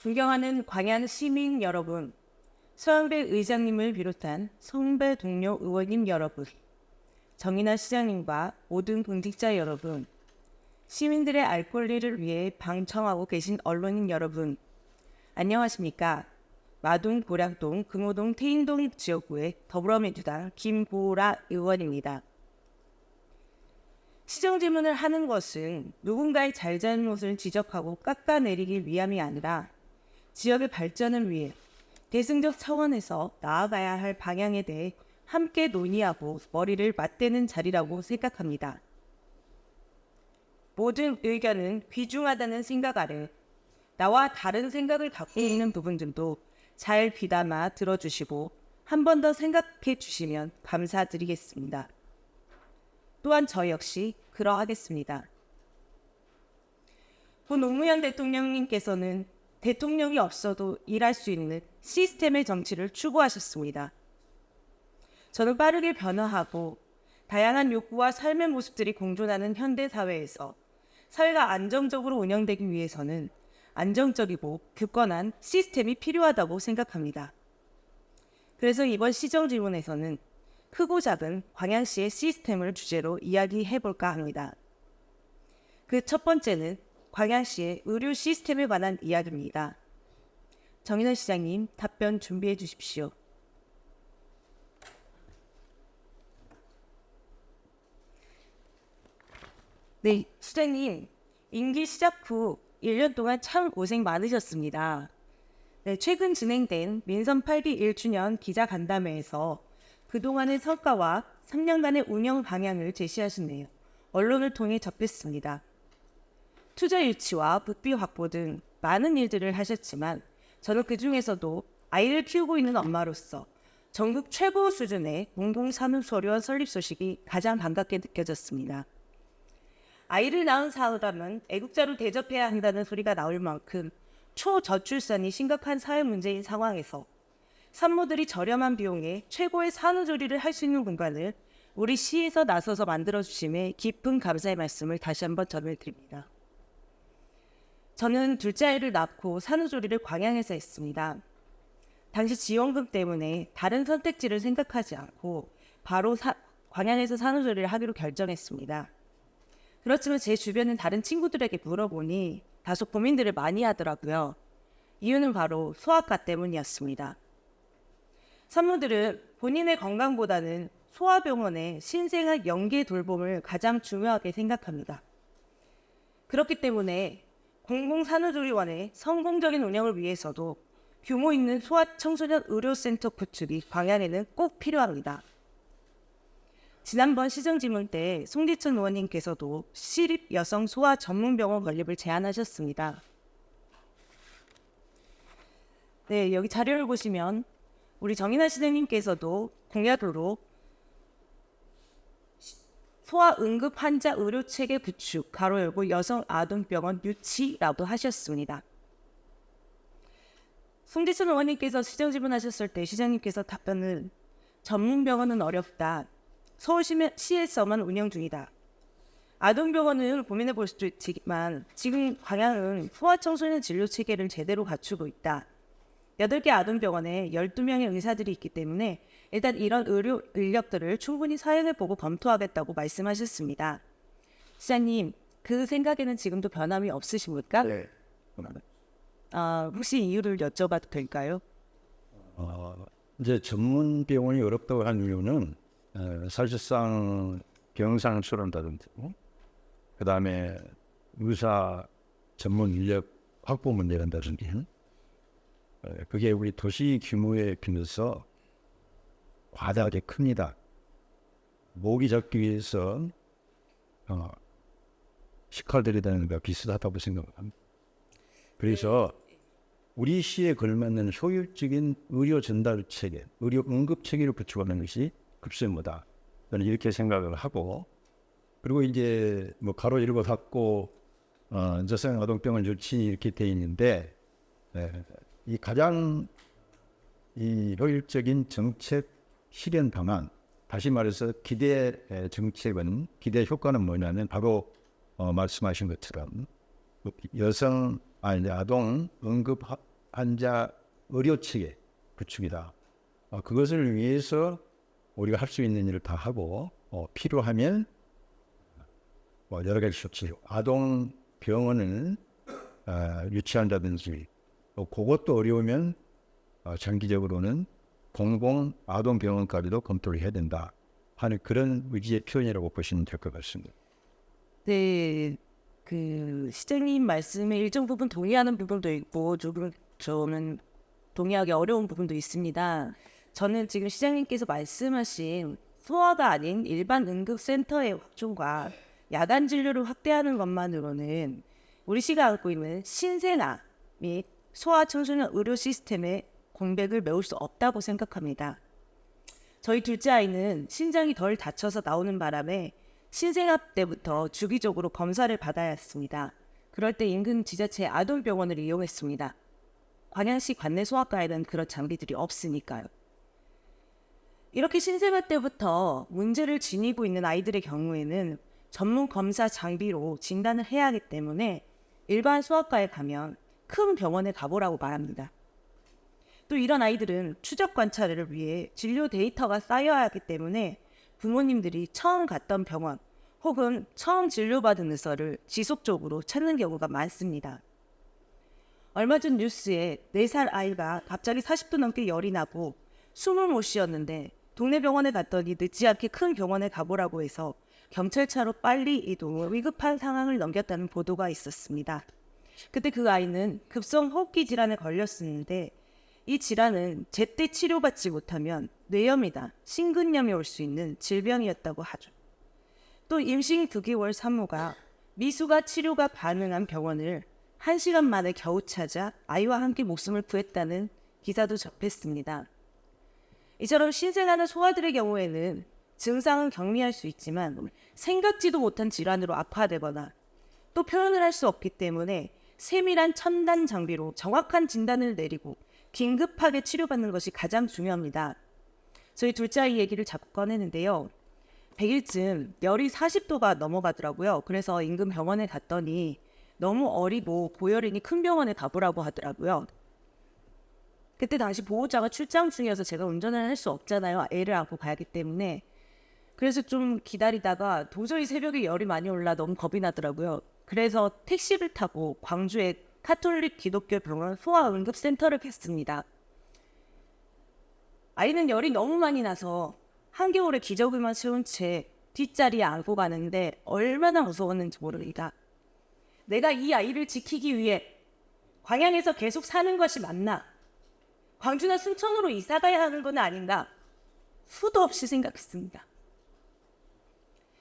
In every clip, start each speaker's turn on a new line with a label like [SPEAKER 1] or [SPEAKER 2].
[SPEAKER 1] 존경하는 광양 시민 여러분, 서영배 의장님을 비롯한 선배 동료 의원님 여러분, 정인아 시장님과 모든 공직자 여러분, 시민들의 알 권리를 위해 방청하고 계신 언론인 여러분, 안녕하십니까? 마동, 고량동, 금호동, 태인동 지역구의 더불어민주당 김보라 의원입니다. 시정 질문을 하는 것은 누군가의 잘잘못을 지적하고 깎아내리기 위함이 아니라 지역의 발전을 위해 대승적 차원에서 나아가야 할 방향에 대해 함께 논의하고 머리를 맞대는 자리라고 생각합니다. 모든 의견은 귀중하다는 생각 아래 나와 다른 생각을 갖고 있는 부분들도 잘 귀담아 들어주시고 한 번 더 생각해 주시면 감사드리겠습니다. 또한 저 역시 그러하겠습니다. 본 노무현 대통령님께서는 대통령이 없어도 일할 수 있는 시스템의 정치를 추구하셨습니다. 저는 빠르게 변화하고 다양한 욕구와 삶의 모습들이 공존하는 현대사회에서 사회가 안정적으로 운영되기 위해서는 안정적이고 굳건한 시스템이 필요하다고 생각합니다. 그래서 이번 시정질문에서는 크고 작은 광양시의 시스템을 주제로 이야기해볼까 합니다. 그 첫 번째는 광양시의 의료 시스템에 관한 이야기입니다. 정인아 시장님, 답변 준비해 주십시오. 네, 시장님, 임기 시작 후 1년 동안 참 고생 많으셨습니다. 네, 최근 진행된 민선 8기 1주년 기자간담회에서 그동안의 성과와 3년간의 운영 방향을 제시하셨네요. 언론을 통해 접했습니다. 투자 유치와 부피 확보 등 많은 일들을 하셨지만 저는 그중에서도 아이를 키우고 있는 엄마로서 전국 최고 수준의 공동사무소련 설립 소식이 가장 반갑게 느껴졌습니다. 아이를 낳은 사람은 애국자로 대접해야 한다는 소리가 나올 만큼 초저출산이 심각한 사회 문제인 상황에서 산모들이 저렴한 비용에 최고의 산후조리를 할 수 있는 공간을 우리 시에서 나서서 만들어주심에 깊은 감사의 말씀을 다시 한번 전해드립니다. 저는 둘째 아이를 낳고 산후조리를 광양에서 했습니다. 당시 지원금 때문에 다른 선택지를 생각하지 않고 바로 광양에서 산후조리를 하기로 결정했습니다. 그렇지만 제 주변은 다른 친구들에게 물어보니 다소 고민들을 많이 하더라고요. 이유는 바로 소아과 때문이었습니다. 산모들은 본인의 건강보다는 소아병원의 신생아 연계 돌봄을 가장 중요하게 생각합니다. 그렇기 때문에 공공산후조리원의 성공적인 운영을 위해서도 규모 있는 소아청소년 의료센터 구축이 광양에는 꼭 필요합니다. 지난번 시정질문 때 송지천 의원님께서도 시립 여성 소아 전문병원 건립을 제안하셨습니다. 네, 여기 자료를 보시면 우리 정인아 시장님께서도 공약으로 소아 응급 환자 의료 체계 구축, 가로 열고 여성 아동병원 유치라고 하셨습니다. 송지천 의원님께서 시정질문하셨을 때 시장님께서 답변은 전문병원은 어렵다. 서울시에서만 운영 중이다. 아동병원을 고민해 볼 수도 있지만 지금 광양은 소아청소년 진료 체계를 제대로 갖추고 있다. 8개 아동병원에 12명의 의사들이 있기 때문에 일단 이런 의료 인력들을 충분히 사용해보고 검토하겠다고 말씀하셨습니다. 시장님, 그 생각에는 지금도 변함이 없으십니까?
[SPEAKER 2] 네.
[SPEAKER 1] 혹시 이유를 여쭤봐도 될까요?
[SPEAKER 2] 이제 전문 병원이 어렵다고 한 이유는 사실상 병상 수련다든지 그다음에 의사 전문 인력 확보 문제라든지 그게 우리 도시 규모에 비해서 과다하게 큽니다. 모기 잡기 위해서 식칼들이 되는 거 비슷하다고 생각합니다. 그래서 우리 시에 걸맞는 효율적인 의료 전달 체계, 의료 응급 체계를 구축하는 것이 급선무다. 저는 이렇게 생각을 하고, 그리고 이제 뭐 가로 열고 닫고 여성 아동병원 유치 이렇게 돼 있는데 이 가장 이 효율적인 정책 실현 방안, 다시 말해서 기대 정책은 기대 효과는 뭐냐면 바로 말씀하신 것처럼 아동 응급 환자 의료 체계 구축이다. 그것을 위해서 우리가 할 수 있는 일을 다 하고 필요하면 뭐 여러 가지 조치, 아동 병원을 유치한다든지 또 그것도 어려우면 장기적으로는 공공 아동 병원까지도 검토를 해야 된다 하는 그런 의지의 표현이라고 보시면 될 것 같습니다.
[SPEAKER 1] 네, 그 시장님 말씀에 일정 부분 동의하는 부분도 있고 조금 저는 동의하기 어려운 부분도 있습니다. 저는 지금 시장님께서 말씀하신 소아가 아닌 일반 응급센터의 확충과 야간 진료를 확대하는 것만으로는 우리 시가 안고 있는 신생아 및 소아 청소년 의료 시스템의 공백을 메울 수 없다고 생각합니다. 저희 둘째 아이는 신장이 덜 다쳐서 나오는 바람에 신생아 때부터 주기적으로 검사를 받아야 했습니다. 그럴 때 인근 지자체 아동병원을 이용했습니다. 광양시 관내 소아과에는 그런 장비들이 없으니까요. 이렇게 신생아 때부터 문제를 지니고 있는 아이들의 경우에는 전문 검사 장비로 진단을 해야 하기 때문에 일반 소아과에 가면 큰 병원에 가보라고 말합니다. 또 이런 아이들은 추적 관찰을 위해 진료 데이터가 쌓여야 하기 때문에 부모님들이 처음 갔던 병원 혹은 처음 진료받은 의사를 지속적으로 찾는 경우가 많습니다. 얼마 전 뉴스에 4살 아이가 갑자기 40도 넘게 열이 나고 숨을 못 쉬었는데 동네 병원에 갔더니 늦지 않게 큰 병원에 가보라고 해서 경찰차로 빨리 이동을 위급한 상황을 넘겼다는 보도가 있었습니다. 그때 그 아이는 급성 호흡기 질환에 걸렸었는데 이 질환은 제때 치료받지 못하면 뇌염이나 심근염이 올 수 있는 질병이었다고 하죠. 또 임신 9개월 산모가 미수가 치료가 가능한 병원을 1시간 만에 겨우 찾아 아이와 함께 목숨을 구했다는 기사도 접했습니다. 이처럼 신생아는 소아들의 경우에는 증상은 경미할 수 있지만 생각지도 못한 질환으로 악화되거나 또 표현을 할 수 없기 때문에 세밀한 첨단 장비로 정확한 진단을 내리고 긴급하게 치료받는 것이 가장 중요합니다. 저희 둘째 아이 얘기를 자꾸 꺼내는데요. 100일쯤 열이 40도가 넘어가더라고요. 그래서 인근 병원에 갔더니 너무 어리고 고열이니 큰 병원에 가보라고 하더라고요. 그때 당시 보호자가 출장 중이어서 제가 운전을 할 수 없잖아요. 애를 안고 가야하기 때문에. 그래서 좀 기다리다가 도저히 새벽에 열이 많이 올라 너무 겁이 나더라고요. 그래서 택시를 타고 광주의 카톨릭 기독교 병원 소아응급센터를 갔습니다. 아이는 열이 너무 많이 나서 한겨울에 기저귀만 채운 채 뒷자리에 안고 가는데 얼마나 무서웠는지 모릅니다. 내가 이 아이를 지키기 위해 광양에서 계속 사는 것이 맞나? 광주나 순천으로 이사 가야 하는 건 아닌가? 수도 없이 생각했습니다.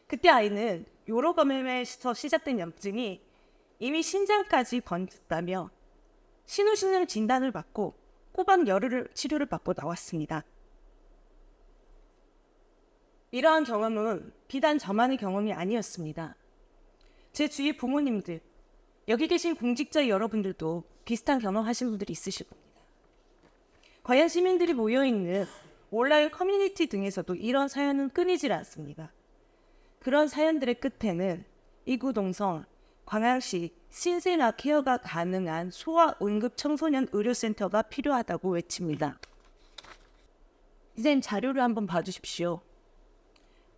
[SPEAKER 1] 그때 아이는 요로감염에서 시작된 염증이 이미 신장까지 번졌다며 신우신경 진단을 받고 꼬박 열흘 치료를 받고 나왔습니다. 이러한 경험은 비단 저만의 경험이 아니었습니다. 제 주위 부모님들, 여기 계신 공직자 여러분들도 비슷한 경험하신 분들이 있으실 겁니다. 과연 시민들이 모여있는 온라인 커뮤니티 등에서도 이런 사연은 끊이질 않습니다. 그런 사연들의 끝에는 이구동성 광양시 신생아 케어가 가능한 소아 응급 청소년 의료센터가 필요하다고 외칩니다. 이제 자료를 한번 봐주십시오.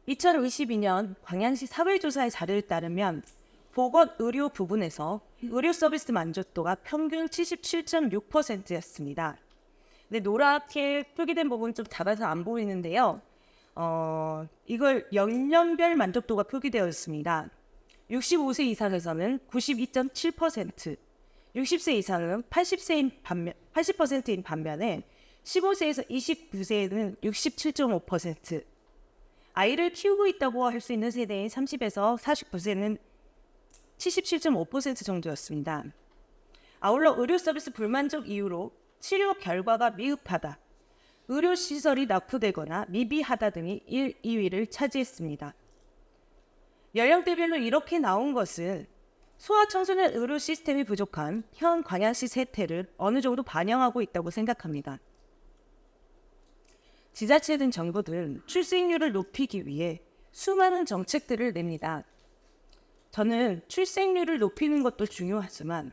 [SPEAKER 1] 2022년 광양시 사회조사의 자료에 따르면 보건의료 부분에서 의료 서비스 만족도가 평균 77.6%였습니다. 근데 노랗게 표기된 부분 좀 작아서 안 보이는데요. 이걸 연령별 만족도가 표기되어 있습니다. 65세 이상에서는 92.7%, 60세 이상은 80%인 반면에 15세에서 29세에는 67.5%, 아이를 키우고 있다고 할 수 있는 세대인 30에서 49세는 77.5% 정도였습니다. 아울러 의료 서비스 불만족 이유로 치료 결과가 미흡하다, 의료시설이 낙후되거나 미비하다 등이 1, 2위를 차지했습니다. 연령대별로 이렇게 나온 것은 소아청소년 의료 시스템이 부족한 현 광양시 세태를 어느 정도 반영하고 있다고 생각합니다. 지자체 등 정부들은 출생률을 높이기 위해 수많은 정책들을 냅니다. 저는 출생률을 높이는 것도 중요하지만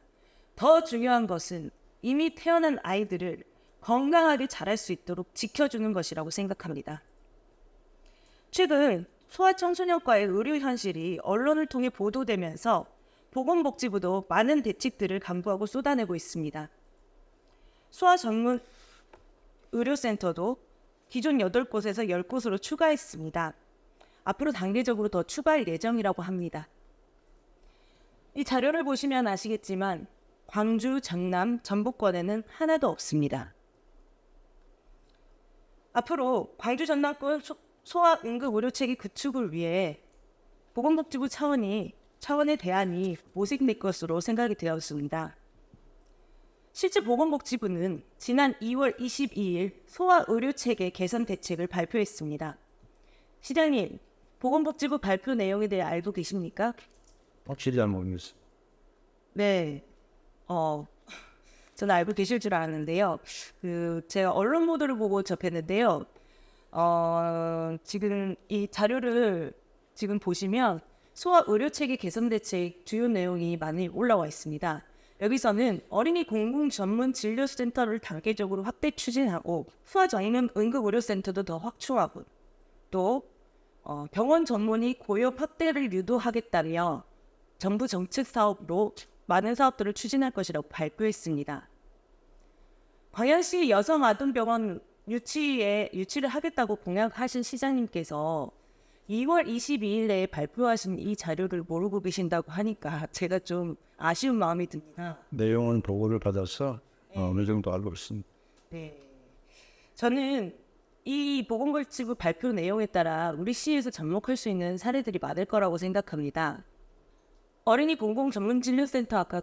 [SPEAKER 1] 더 중요한 것은 이미 태어난 아이들을 건강하게 자랄 수 있도록 지켜주는 것이라고 생각합니다. 최근 소아청소년과의 의료 현실이 언론을 통해 보도되면서 보건복지부도 많은 대책들을 강구하고 쏟아내고 있습니다. 소아 전문 의료센터도 기존 8곳에서 10곳으로 추가했습니다. 앞으로 단계적으로 더 추가할 예정이라고 합니다. 이 자료를 보시면 아시겠지만 광주, 전남, 전북권에는 하나도 없습니다. 앞으로 광주 전남권 소아 응급 의료체계 구축을 위해 보건복지부 차원의 대안이 모색될 것으로 생각이 되었습니다. 실제 보건복지부는 지난 2월 22일 소아 의료체계 개선 대책을 발표했습니다. 시장님, 보건복지부 발표 내용에 대해 알고 계십니까?
[SPEAKER 2] 확실히 잘 모르겠어요.
[SPEAKER 1] 네, 저는 알고 계실 줄 알았는데요. 제가 언론 보도를 보고 접했는데요. 지금 이 자료를 지금 보시면 소아 의료체계 개선 대책 주요 내용이 많이 올라와 있습니다. 여기서는 어린이 공공 전문 진료센터를 단계적으로 확대 추진하고 소아 전문 응급의료센터도 더 확충하고 또 병원 전문의 고용 확대를 유도하겠다며 정부 정책 사업으로 많은 사업들을 추진할 것이라고 발표했습니다. 광양시 여성아동병원 유치를 하겠다고 공약하신 시장님께서 2월 22일에 발표하신 이 자료를 모르고 계신다고 하니까 제가 좀 아쉬운 마음이 듭니다.
[SPEAKER 2] 내용은 보고를 받아서 어느 정도 알고 있습니다.
[SPEAKER 1] 네, 저는 이 보건복지부 발표 내용에 따라 우리 시에서 접목할 수 있는 사례들이 많을 거라고 생각합니다. 어린이 공공전문진료센터 아까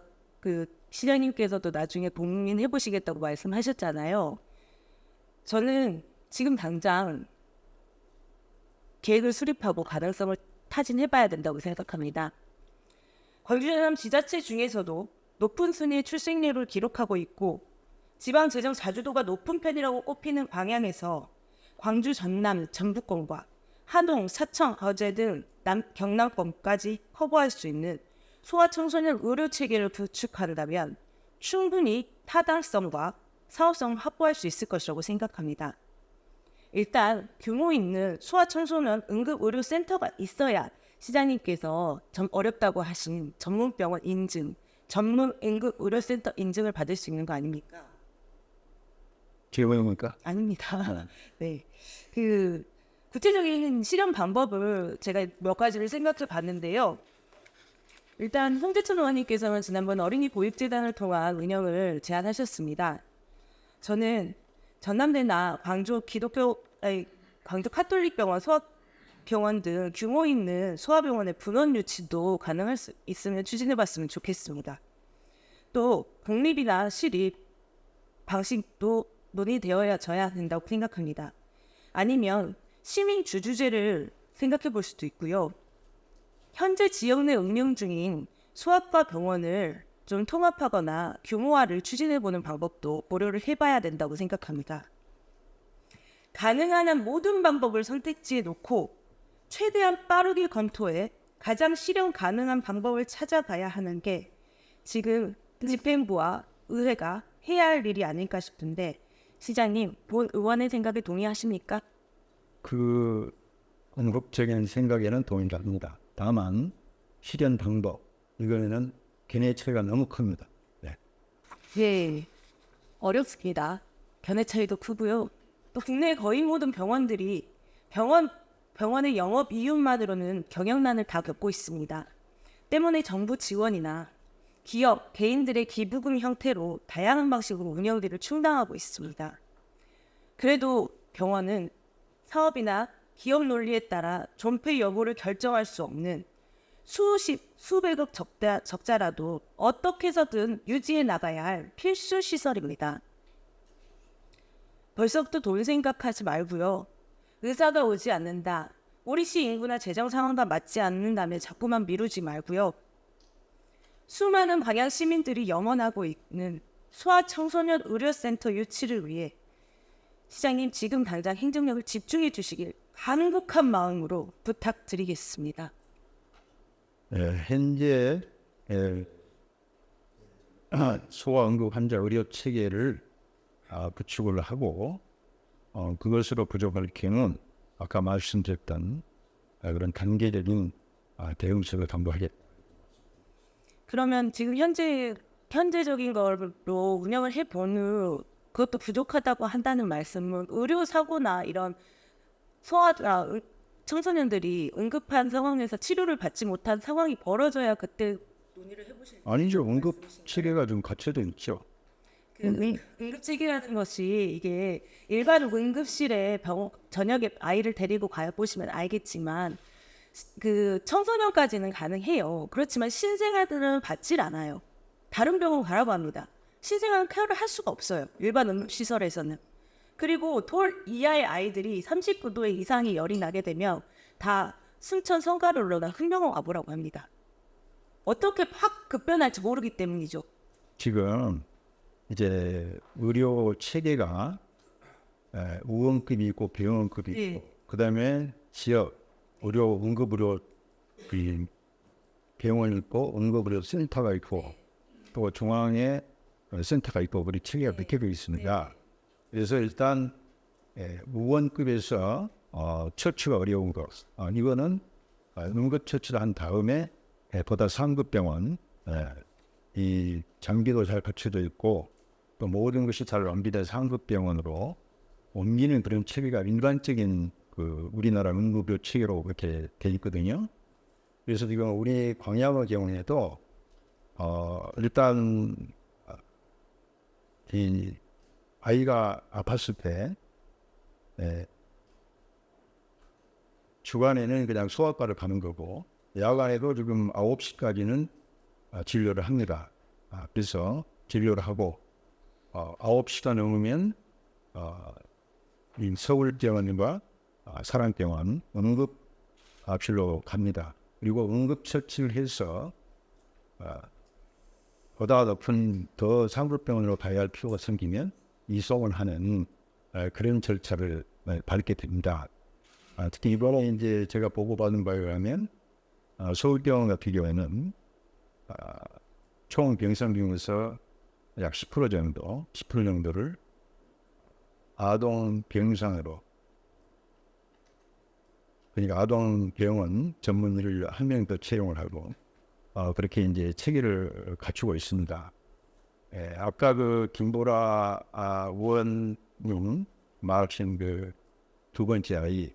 [SPEAKER 1] 시장님께서도 나중에 고민해 보시겠다고 말씀하셨잖아요. 저는 지금 당장 계획을 수립하고 가능성을 타진해봐야 된다고 생각합니다. 광주 전남 지자체 중에서도 높은 순위의 출생률을 기록하고 있고 지방 재정 자주도가 높은 편이라고 꼽히는 광양에서 광주 전남 전북권과 하동, 사청, 거제 등 경남권까지 커버할 수 있는 소아청소년 의료체계를 구축한다면 충분히 타당성과 사업성을 확보할 수 있을 것이라고 생각합니다. 일단 규모 있는 소아청소년 응급의료센터가 있어야 시장님께서 어렵다고 하신 전문병원 인증, 전문 응급의료센터 인증을 받을 수 있는 거 아닙니까?
[SPEAKER 2] 제목입니까?
[SPEAKER 1] 아닙니다. 네, 구체적인 실현 방법을 제가 몇 가지를 생각해 봤는데요. 일단 홍재천 의원님께서는 지난번 어린이 보육재단을 통한 운영을 제안하셨습니다. 저는 전남대나 광주 카톨릭병원, 소아병원 등 규모 있는 소아병원의 분원 유치도 가능할 수 있으면 추진해봤으면 좋겠습니다. 또 공립이나 시립 방식도 논의되어져야 된다고 생각합니다. 아니면 시민 주주제를 생각해 볼 수도 있고요. 현재 지역 내 운영 중인 소아과 병원을 좀 통합하거나 규모화를 추진해보는 방법도 고려를 해봐야 된다고 생각합니다. 가능한 한 모든 방법을 선택지에 놓고 최대한 빠르게 검토해 가장 실현 가능한 방법을 찾아가야 하는 게 지금 집행부와 의회가 해야 할 일이 아닐까 싶은데 시장님, 본 의원의 생각에 동의하십니까?
[SPEAKER 2] 그 궁극적인 생각에는 동의를 합니다. 다만 실현 방법 이거는 견해 차이가 너무 큽니다. 네.
[SPEAKER 1] 예, 어렵습니다. 견해 차이도 크고요. 또 국내 거의 모든 병원들이 병원의 영업 이윤만으로는 경영난을 다 겪고 있습니다. 때문에 정부 지원이나 기업, 개인들의 기부금 형태로 다양한 방식으로 운영비를 충당하고 있습니다. 그래도 병원은 사업이나 기업 논리에 따라 존폐 여부를 결정할 수 없는 수백억 적자라도 어떻게 해서든 유지해 나가야 할 필수 시설입니다. 벌써부터 돈 생각하지 말고요. 의사가 오지 않는다. 우리 시 인구나 재정 상황과 맞지 않는다며 자꾸만 미루지 말고요. 수많은 광양 시민들이 염원하고 있는 소아청소년 의료센터 유치를 위해 시장님 지금 당장 행정력을 집중해 주시길 간곡한 마음으로 부탁드리겠습니다.
[SPEAKER 2] 현재 소아 응급 환자 의료 체계를 구축을 하고 그것으로 부족할 경우는 아까 말씀드렸던 그런 단계적인 대응책을 강구하겠다.
[SPEAKER 1] 그러면 지금 현재적인 걸로 운영을 해본 후 그것도 부족하다고 한다는 말씀은 의료 사고나 이런 청소년들이 응급한 상황에서 치료를 받지 못한 상황이 벌어져야 그때 논의를 해보실
[SPEAKER 2] 아니죠. 응급 체계가 좀 갖춰져 있죠.
[SPEAKER 1] 응급치기라는 것이 이게 일반 응급실에 저녁에 아이를 데리고 가 보시면 알겠지만 그 청소년까지는 가능해요. 그렇지만 신생아들은 받질 않아요. 다른 병원 가라고 합니다. 신생아는 케어를 할 수가 없어요. 일반 응급시설에서는. 그리고 돌 이하의 아이들이 39도 이상이 열이 나게 되면 다 순천 성가를로나 흑병원 와보라고 합니다. 어떻게 확 급변할지 모르기 때문이죠.
[SPEAKER 2] 지금 이제 의료 체계가 우원급이 있고 병원급이 있고
[SPEAKER 1] 네.
[SPEAKER 2] 그다음에 지역 의료 응급의료 병원이 있고 응급의료 센터가 있고 또 중앙에 센터가 있고 우리 체계가 몇 개가 있습니다. 그래서 일단 우원급에서 처치가 어려운 것 이거는 응급 처치를 한 다음에 보다 상급 병원 이 장비도 잘 갖춰져 있고 또 모든 것이 잘 완비된 상급 병원으로 옮기는 그런 체계가 일반적인 그 우리나라 응급의료 체계로 그렇게 돼 있거든요. 그래서 지금 우리 광양의 경우에도 일단 이 아이가 아팠을 때 주간에는 그냥 소아과를 가는 거고 야간에도 지금 9시까지는 진료를 합니다. 그래서 진료를 하고 9시가 넘으면 이 서울병원과 사랑병원 응급실로 갑니다. 그리고 응급처치를 해서 보다 높은 더 상급병원으로 가야 할 필요가 생기면 이송을 하는 그런 절차를 밟게 됩니다. 특히 이번에 이제 제가 보고받은 바에 의하면 서울병원 같은 경우에는 총 병상 중에서 약 10% 정도를 아동 병상으로 그러니까 아동 병원 전문의를 한 명 더 채용을 하고 그렇게 이제 체계를 갖추고 있습니다. 아까 그 김보라 의원님 말하신 그 두 번째 아이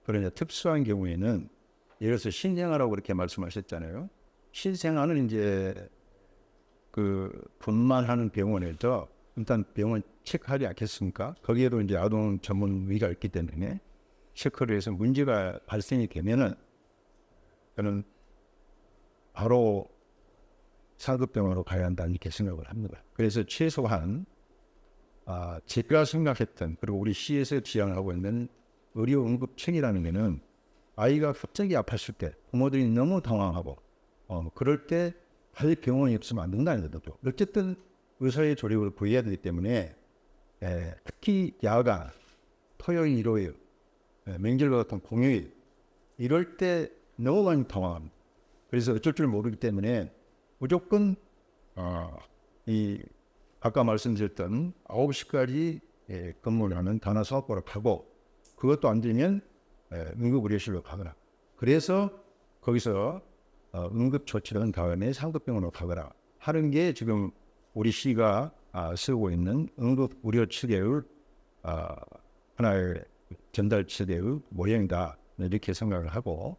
[SPEAKER 2] 그런 특수한 경우에는 예를 들어서 신생아라고 그렇게 말씀하셨잖아요. 신생아는 이제 그 분만하는 병원에서 일단 병원 체크하지 않겠습니까? 거기에도 이제 아동 전문의가 있기 때문에 체크를 해서 문제가 발생이 되면은 저는 바로 상급병원으로 가야 한다 이렇게 생각을 합니다. 그래서 최소한 제가 생각했던 그리고 우리 시에서 지향하고 있는 의료 응급책이라는 게는 아이가 갑자기 아팠을 때 부모들이 너무 당황하고 그럴 때 할 병원이 없으면 안 된다는 거죠. 어쨌든 의사의 조력을 구해야 되기 때문에 특히 야간, 토요일, 일요일, 명절 같은 공휴일 이럴 때 너무 많이 당황합니다. 그래서 어쩔 줄 모르기 때문에 무조건 이 아까 말씀드렸던 9시까지 근무를 하는 단아소아과를 가고 그것도 안 되면 응급의료실로 가거나 그래서 거기서 응급 조치를 한 다음에 상급병원으로 가거나 하는 게 지금 우리 시가 쓰고 있는 응급의료 체계의 하나의 전달 체계의 모형이다 이렇게 생각을 하고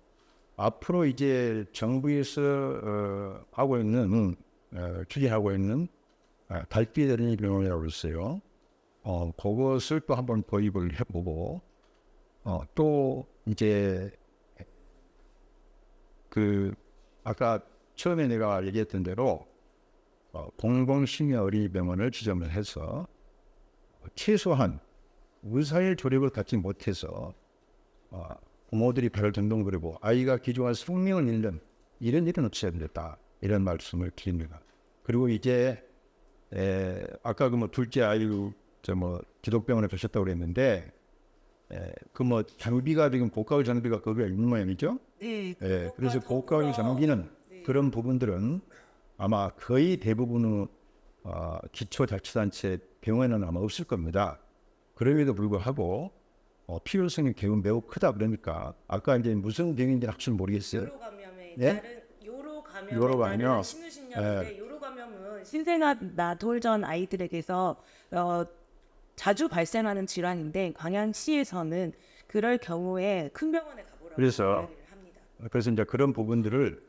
[SPEAKER 2] 앞으로 이제 정부에서 하고 있는 추진하고 있는 달빛 어린이병원이라고 있어요. 그것을 또 한번 도입을 해보고 또 이제 그 아까 처음에 내가 얘기했던 대로 공공심야 어린이병원을 지정을 해서 최소한 의사의 조력을 갖지 못해서 부모들이 발을 덩덩거리고 아이가 기중한 생명을 잃는 이런 일은 없어야 된다 이런 말씀을 드립니다. 그리고 이제 아까 그 뭐 둘째 아이 기독병원에 가셨다고 그랬는데 그 뭐 장비가 지금 고가의 장비가 거기에 있는 모양이죠.
[SPEAKER 1] 네.
[SPEAKER 2] 그래서 고가의 장비는 그런 부분들은 아마 거의 대부분은 기초자치단체 병원에는 아마 없을 겁니다. 그럼에도 불구하고 필요성이 매우 크다. 그러니까 아까 이제 무슨 병인지 확실히 모르겠어요.
[SPEAKER 1] 요로 감염에
[SPEAKER 2] 예?
[SPEAKER 1] 따른 요로 감염에
[SPEAKER 2] 요로
[SPEAKER 1] 따른
[SPEAKER 2] 감염.
[SPEAKER 1] 신우신염인데 요로 감염은 신생아 돌전 아이들에게서 자주 발생하는 질환인데 광양시에서는 그럴 경우에 큰 병원에 가보라고
[SPEAKER 2] 그래서
[SPEAKER 1] 이야기를 합니다.
[SPEAKER 2] 그래서 이제 그런 부분들을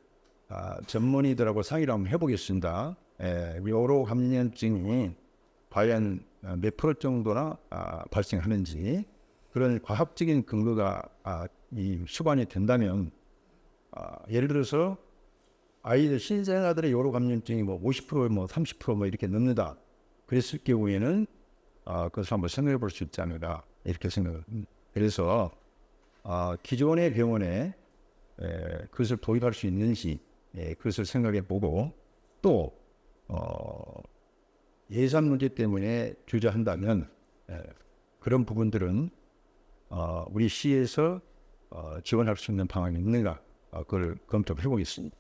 [SPEAKER 2] 전문의들하고 상의를 한번 해보겠습니다. 요로 감염증이 과연 몇 프로 정도나 발생하는지 그런 과학적인 근거가 이 수반이 된다면 예를 들어서 아이들 신생아들의 요로 감염증이 뭐 50%, 뭐 30% 이렇게 넘는다. 그랬을 경우에는 그것을 한번 생각해 볼 수 있지 않을까 이렇게 생각을. 그래서 기존의 병원에 그것을 도입할 수 있는지 그것을 생각해 보고 또 예산 문제 때문에 주저한다면 그런 부분들은 우리 시에서 지원할 수 있는 방안이 있는가 그걸 검토해 보겠습니다.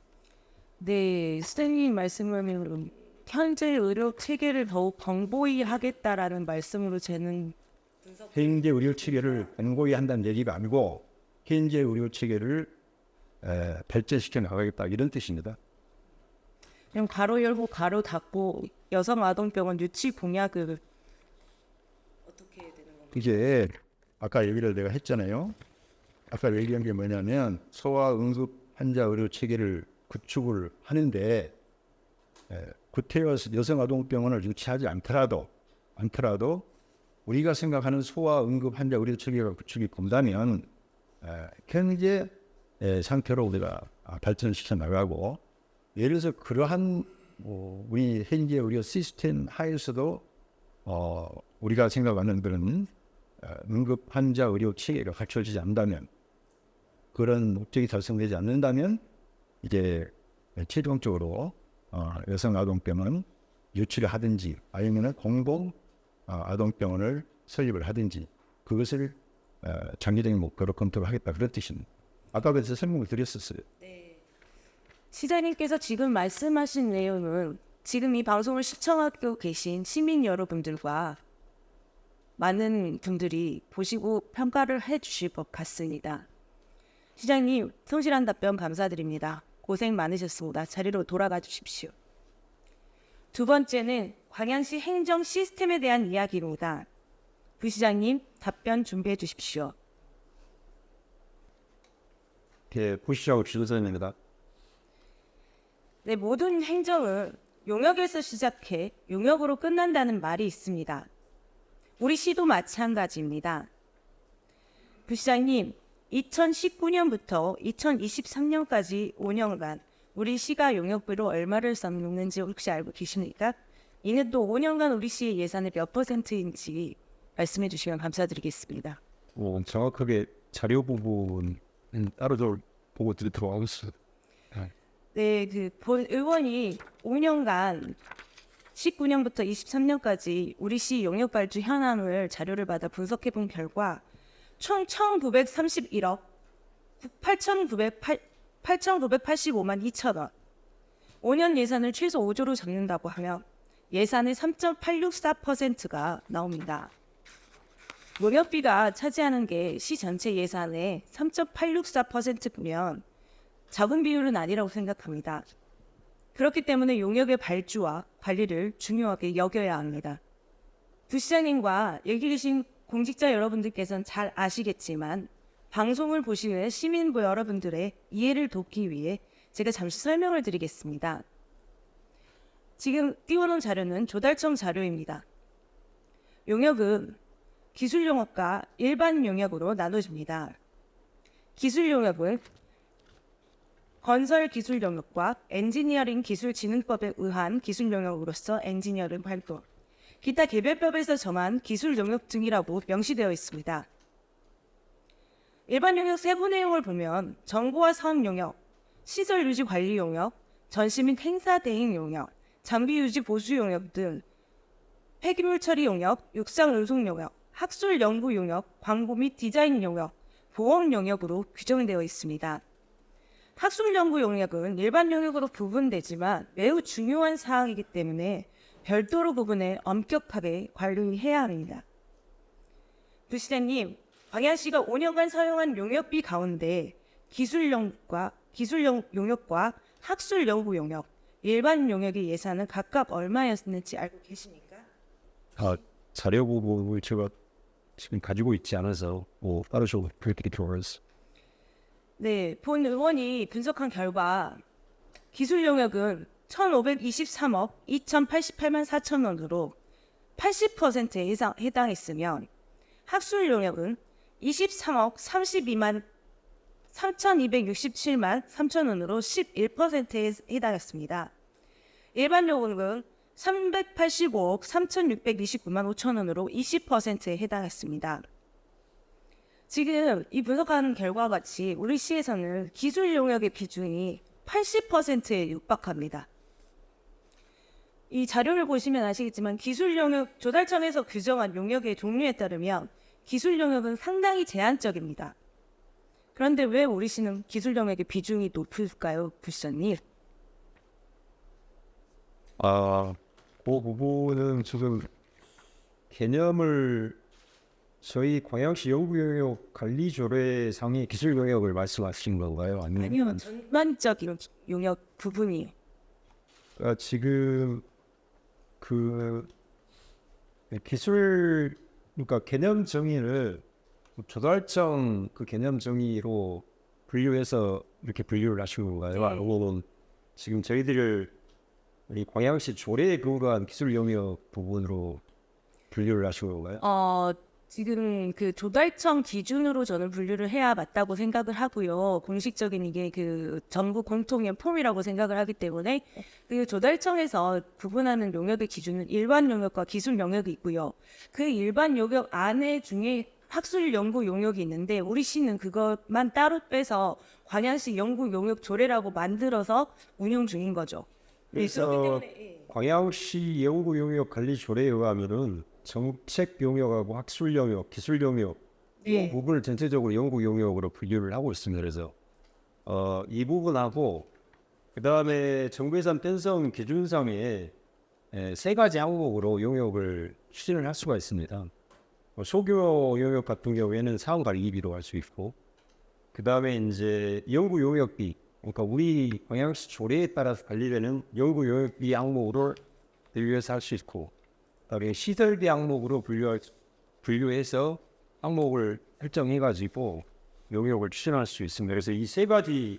[SPEAKER 1] 네, 선생님 말씀은 현재 의료 체계를 더욱 광범위 하겠다라는 말씀으로 저는
[SPEAKER 2] 현재 의료 체계를 공고히 한다는 얘기가 아니고 현재 의료 체계를 발전시켜 나가겠다 이런 뜻입니다.
[SPEAKER 1] 그냥 가로 열고 가로 닫고 여성아동병원 유치 공약을 어떻게 해야 되는 건가요?
[SPEAKER 2] 이제 아까 얘기를 내가 했잖아요. 아까 얘기한 게 뭐냐면 소아 응급 환자 의료 체계를 구축을 하는데 구태여 여성아동병원을 유치하지 않더라도 우리가 생각하는 소아 응급 환자 의료 체계가 구축이 된다면 현재 상태로 우리가 발전시켜 나가고 예를 들어서 그러한 우리 현재 의료 시스템 하에서도 우리가 생각하는 그런 응급 환자 의료 체계가 갖춰지지 않는다면 그런 목적이 달성되지 않는다면 이제 최종적으로 여성 아동병원 유치를 하든지 아니면 공공 아동병원을 설립을 하든지 그것을 장기적인 목표로 검토를 하겠다 그런 뜻입니다. 아까 그래서 설명을 드렸었어요.
[SPEAKER 1] 네. 시장님께서 지금 말씀하신 내용은 지금 이 방송을 시청하고 계신 시민 여러분들과 많은 분들이 보시고 평가를 해주실 것 같습니다. 시장님 성실한 답변 감사드립니다. 고생 많으셨습니다. 자리로 돌아가 주십시오. 두 번째는 광양시 행정 시스템에 대한 이야기입니다. 부시장님 답변 준비해 주십시오.
[SPEAKER 2] 부시장하고 지도자입니다.
[SPEAKER 1] 네, 모든 행정은 용역에서 시작해 용역으로 끝난다는 말이 있습니다. 우리 시도 마찬가지입니다. 부시장님, 2019년부터 2023년까지 5년간 우리 시가 용역비로 얼마를 썼는지 혹시 알고 계십니까? 이는 또 5년간 우리 시의 예산의 몇 %인지 말씀해 주시면 감사드리겠습니다.
[SPEAKER 3] 정확하게 자료 부분은 따로 좀 보고 드리도록 하겠습니다.
[SPEAKER 1] 네, 본 의원이 5년간 19년부터 23년까지 우리 시 용역 발주 현황을 자료를 받아 분석해 본 결과 총 1,931억 8,985만 2천 원 5년 예산을 최소 5조로 잡는다고 하면 예산의 3.864%가 나옵니다. 용역비가 차지하는 게 시 전체 예산의 3.864%면 작은 비율은 아니라고 생각합니다. 그렇기 때문에 용역의 발주와 관리를 중요하게 여겨야 합니다. 부시장님과 여기 계신 공직자 여러분들께서는 잘 아시겠지만 방송을 보시는 시민부 여러분들의 이해를 돕기 위해 제가 잠시 설명을 드리겠습니다. 지금 띄워놓은 자료는 조달청 자료입니다. 용역은 기술 용역과 일반 용역으로 나눠집니다. 기술 용역은 건설 기술 영역과 엔지니어링 기술진흥법에 의한 기술 영역으로서 엔지니어링 활동, 기타 개별법에서 정한 기술 영역 등이라고 명시되어 있습니다. 일반 용역 세부 내용을 보면 정보와 사업 용역, 시설 유지 관리 용역, 전시 및 행사 대행 용역, 장비 유지 보수 용역 등 폐기물 처리 용역, 육상 운송 용역, 학술 연구 용역, 광고 및 디자인 용역, 보험 용역으로 규정되어 있습니다. 학술 연구 용역은 일반 용역으로 구분되지만 매우 중요한 사항이기 때문에 별도로 구분해 엄격하게 관리해야 합니다. 부시장님, 광양시가 5년간 사용한 용역비 가운데 기술 용역과 학술 연구 용역, 일반 용역의 예산은 각각 얼마였는지 알고 계십니까?
[SPEAKER 3] 자료 부분을 제가 지금 가지고 있지 않아서 뭐 따로 좀 그렇게 들어서
[SPEAKER 1] 네, 본 의원이 분석한 결과 기술 용역은 1,523억 2,088만 4천 원으로 80%에 해당했으면 학술 용역은 23억 32만 3,267만 3천 원으로 11%에 해당했습니다. 일반 용역은 385억 3,629만 5천 원으로 20%에 해당했습니다. 지금 이 분석한 결과와 같이 우리 시에서는 기술 용역의 비중이 80%에 육박합니다. 이 자료를 보시면 아시겠지만 기술 용역 조달청에서 규정한 용역의 종류에 따르면 기술 용역은 상당히 제한적입니다. 그런데 왜 우리 시는 기술 용역의 비중이 높을까요, 부시장님?
[SPEAKER 3] 그 부분은 지금 개념을 저희 광양시 연구용역 관리조례상의 기술 용역을 말씀하신 건가요?
[SPEAKER 1] 아니요, 전반적인 용역 부분이요.
[SPEAKER 3] 지금 그 기술 그러니까 개념 정의를 조달청 그 개념 정의로 분류해서 이렇게 분류를 하신 건가요?
[SPEAKER 1] 네.
[SPEAKER 3] 아니면 지금 저희들을 이 광양시 조례에 근거한 기술 용역 부분으로 분류를 하신 건가요?
[SPEAKER 1] 지금 그 조달청 기준으로 저는 분류를 해야 맞다고 생각을 하고요. 공식적인 이게 그 전국 공통의 폼이라고 생각을 하기 때문에 그 조달청에서 구분하는 용역의 기준은 일반 용역과 기술 용역이 있고요. 그 일반 용역 안에 중에 학술 연구 용역이 있는데 우리 시는 그것만 따로 빼서 광양시 연구 용역 조례라고 만들어서 운영 중인 거죠.
[SPEAKER 3] 그래서
[SPEAKER 1] 그렇기 때문에
[SPEAKER 3] 광양시 연구 용역 관리 조례에 의하면은 정책 용역하고 학술 용역, 기술 용역 이 부분을 전체적으로 연구 용역으로 분류를 하고 있습니다. 그래서 이 부분하고 그 다음에 정부예산 편성 기준상에 세 가지 항목으로 용역을 추진을 할 수가 있습니다. 소규모 용역 같은 경우에는 사원관리비로 할 수 있고, 그 다음에 이제 연구 용역비, 그러니까 우리 광양시 조례에 따라서 관리되는 연구 용역비 항목으로 분류해서 할 수 있고, 그다음에 시설비 항목으로 분류해서 항목을 설정해가지고 용역을 추진할 수 있습니다. 그래서 이 세 가지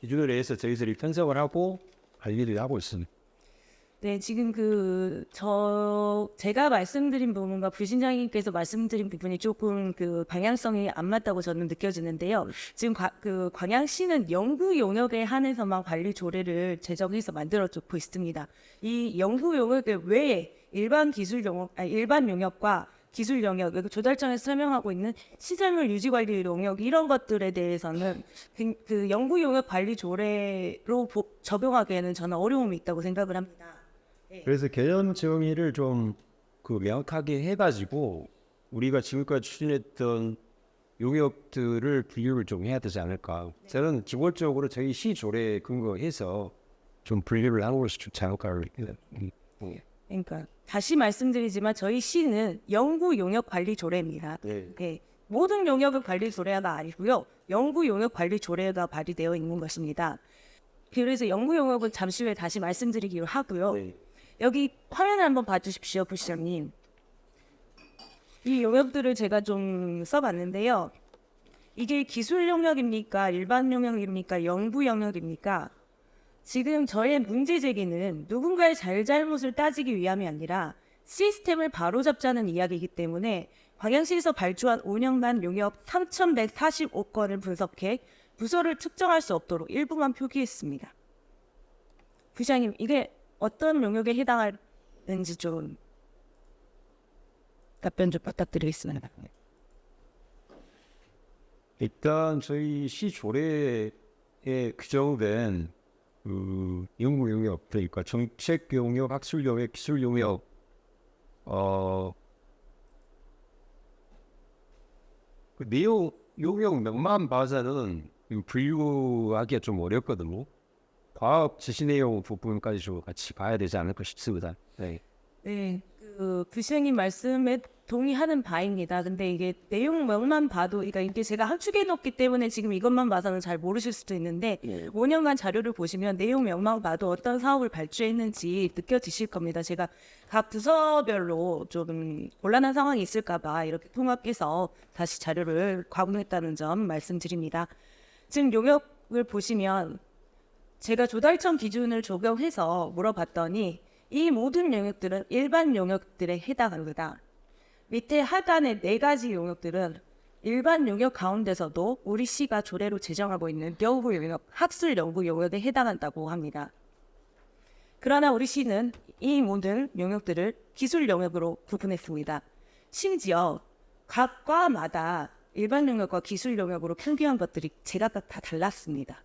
[SPEAKER 3] 기준으로 해서 저희들이 편성을 하고 관리를 하고 있습니다.
[SPEAKER 1] 네, 지금 제가 말씀드린 부분과 부신장님께서 말씀드린 부분이 조금 그 방향성이 안 맞다고 저는 느껴지는데요. 지금 광양시는 연구 용역에 한해서만 관리 조례를 제정해서 만들어주고 있습니다. 이 연구 용역 외에 일반 용역과 기술 용역, 조달청에서 설명하고 있는 시설물 유지 관리 용역 이런 것들에 대해서는 그 연구 용역 관리 조례로 적용하기에는 저는 어려움이 있다고 생각을 합니다.
[SPEAKER 3] 그래서 개념 정의를 좀 명확하게 해가지고 우리가 지금까지 추진했던 용역들을 분류를 좀 해야 되지 않을까. 저는 기본적으로 저희 시 조례에 근거해서 좀 분류를 하는 것이 좋지 않을까.
[SPEAKER 1] 그러니까 다시 말씀드리지만 저희 시는 연구 용역 관리 조례입니다. 네, 모든 용역을 관리 조례가 아니고요. 연구 용역 관리 조례가 발의되어 있는 것입니다. 그래서 연구 용역은 잠시 후에 다시 말씀드리기로 하고요. 여기 화면을 한번 봐주십시오, 부시장님. 이 용역들을 제가 좀 써봤는데요. 이게 기술 용역입니까? 일반 용역입니까? 연구 용역입니까? 지금 저의 문제 제기는 누군가의 잘잘못을 따지기 위함이 아니라 시스템을 바로잡자는 이야기이기 때문에 광양시에서 발주한 5년간 용역 3,145건을 분석해 부서를 특정할 수 없도록 일부만 표기했습니다. 부시장님, 이게 어떤 용역에 해당하는지 좀 답변 좀 부탁드리겠습니다.
[SPEAKER 3] 일단 저희 시 조례에 규정된 연구 용역, 그러니까 정책 용역, 학술 용역, 기술 용역, 그 내용 용역명만 봐서는 분류하기가 좀 어렵거든요. 과업 지시 내용 부분까지 좀 같이 봐야 되지 않을까 싶습니다. 네.
[SPEAKER 1] 네, 그 부시장님 말씀에 동의하는 바입니다. 근데 이게 내용명만 봐도, 그러니까 이게 제가 함축해 놓기 때문에 지금 이것만 봐서는 잘 모르실 수도 있는데 5년간 자료를 보시면 내용명만 봐도 어떤 사업을 발주했는지 느껴지실 겁니다. 제가 각 부서별로 좀 곤란한 상황이 있을까봐 이렇게 통합해서 다시 자료를 가공했다는 점 말씀드립니다. 지금 용역을 보시면 제가 조달청 기준을 적용해서 물어봤더니 이 모든 용역들은 일반 용역들에 해당합니다. 밑에 하단의 4가지 용역들은 일반 용역 가운데서도 우리 시가 조례로 제정하고 있는 연구 용역, 학술 연구 용역에 해당한다고 합니다. 그러나 우리 시는 이 모든 용역들을 기술 용역으로 구분했습니다. 심지어 각 과마다 일반 용역과 기술 용역으로 표기한 것들이 제각각 다 달랐습니다.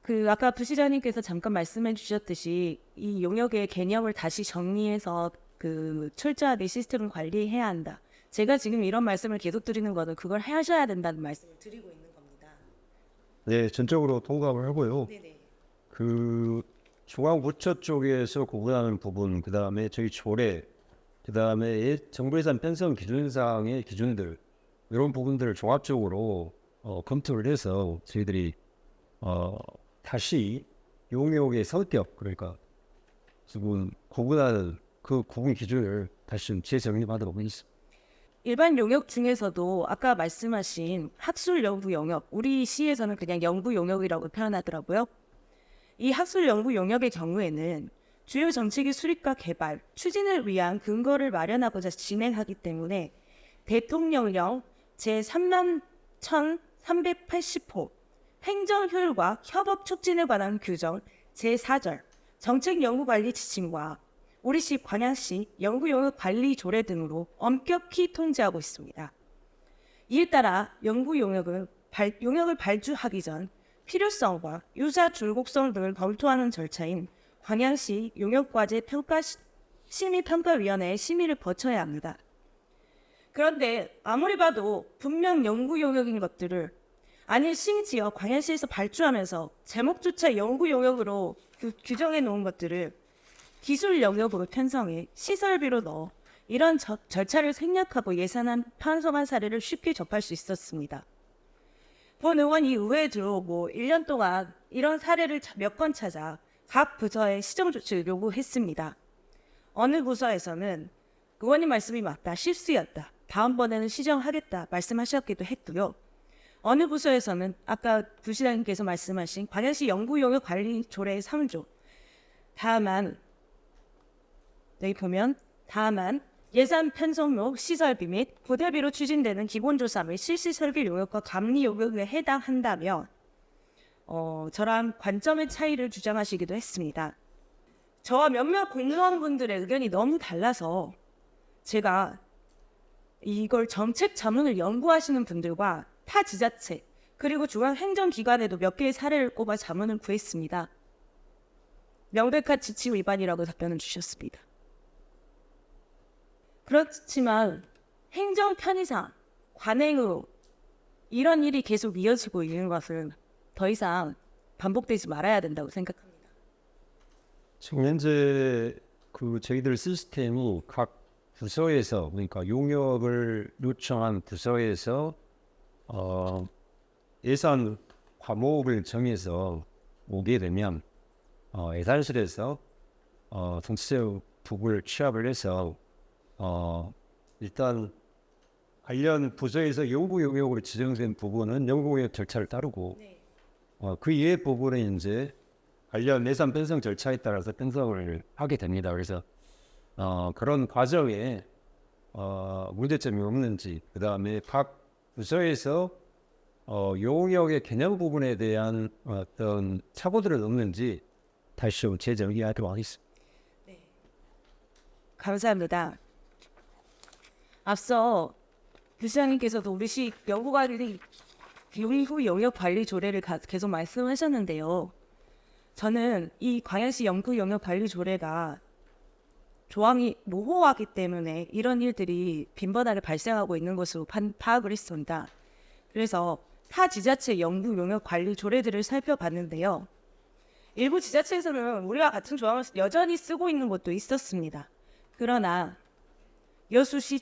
[SPEAKER 1] 그 아까 부시장님께서 잠깐 말씀해 주셨듯이 이 용역의 개념을 다시 정리해서 그 철저하게 시스템을 관리해야 한다. 제가 지금 이런 말씀을 계속 드리는 거는 그걸 하셔야 된다는 말씀을 드리고 있는 겁니다.
[SPEAKER 3] 네, 전적으로 통감을 하고요.
[SPEAKER 1] 네네.
[SPEAKER 3] 그 중앙부처 쪽에서 구분하는 부분, 그 다음에 저희 조례, 그 다음에 정부 예산 편성 기준상의 기준들 이런 부분들을 종합적으로 검토를 해서 저희들이 다시 용역의 성격, 그러니까 지금 구분하는 그 구분 기준을 다시 좀 재정립하도록 하겠습니다.
[SPEAKER 1] 일반 용역 중에서도 아까 말씀하신 학술 연구 용역, 우리 시에서는 그냥 연구 용역이라고 표현하더라고요. 이 학술 연구 용역의 경우에는 주요 정책의 수립과 개발, 추진을 위한 근거를 마련하고자 진행하기 때문에 대통령령 제3만 1380호 행정효율과 협업 촉진에 관한 규정 제4절 정책연구관리 지침과 우리시 광양시 연구용역관리 조례 등으로 엄격히 통제하고 있습니다. 이에 따라 연구용역을 발주하기 전 필요성과 유사 줄곡성 등을 검토하는 절차인 광양시 용역과제 심의평가위원회의 심의를 거쳐야 합니다. 그런데 아무리 봐도 분명 연구용역인 것들을, 아니 심지어 광양시에서 발주하면서 제목조차 연구용역으로 규정해 놓은 것들을 기술 영역으로 편성해 시설비로 넣어 이런 절차를 생략하고 예산안 편성한 사례를 쉽게 접할 수 있었습니다. 본 의원이 의회에 들어오고 1년 동안 이런 사례를 몇 건 찾아 각 부서에 시정 조치를 요구했습니다. 어느 부서에서는 의원님 말씀이 맞다, 실수였다, 다음번에는 시정하겠다 말씀하셨기도 했고요. 어느 부서에서는 아까 부시장님께서 말씀하신 광양시 연구용역관리 조례 3조 여기 보면 다만 예산 편성로 시설비 및 부대비로 추진되는 기본조사 및 실시설계 용역과 감리 용역에 해당한다며 저랑 관점의 차이를 주장하시기도 했습니다. 저와 몇몇 공무원분들의 의견이 너무 달라서 제가 이걸 정책 자문을 연구하시는 분들과 타 지자체 그리고 중앙행정기관에도 몇 개의 사례를 꼽아 자문을 구했습니다. 명백한 지침 위반이라고 답변을 주셨습니다. 그렇지만 행정 편의상 관행으로 이런 일이 계속 이어지고 있는 것은 더 이상 반복되지 말아야 된다고 생각합니다.
[SPEAKER 3] 지금 현재 그 저희들 시스템이 각 부서에서, 그러니까 용역을 요청한 부서에서 예산 과목을 정해서 오게 되면 예산실에서 정치적 부분을 취합을 해서 일단 관련 부서에서 연구 용역으로 지정된 부분은 연구 용역 절차를 따르고 그 이외의 부분은 이제 관련 예산 편성 절차에 따라서 편성을 하게 됩니다. 그래서 그런 과정에 문제점이 없는지, 그 다음에 각 부서에서 용역의 개념 부분에 대한 어떤 착오들은 없는지 다시 좀 재정리하도록 하겠습니다.
[SPEAKER 1] 네. 감사합니다. 앞서 부시장님께서도 우리시 연구관리 연구 용역 관리 조례를 계속 말씀하셨는데요. 저는 이 광양시 연구 용역 관리 조례가 조항이 모호하기 때문에 이런 일들이 빈번하게 발생하고 있는 것으로 파악을 했습니다. 그래서 타 지자체 연구 용역 관리 조례들을 살펴봤는데요. 일부 지자체에서는 우리와 같은 조항을 여전히 쓰고 있는 곳도 있었습니다. 그러나 여수시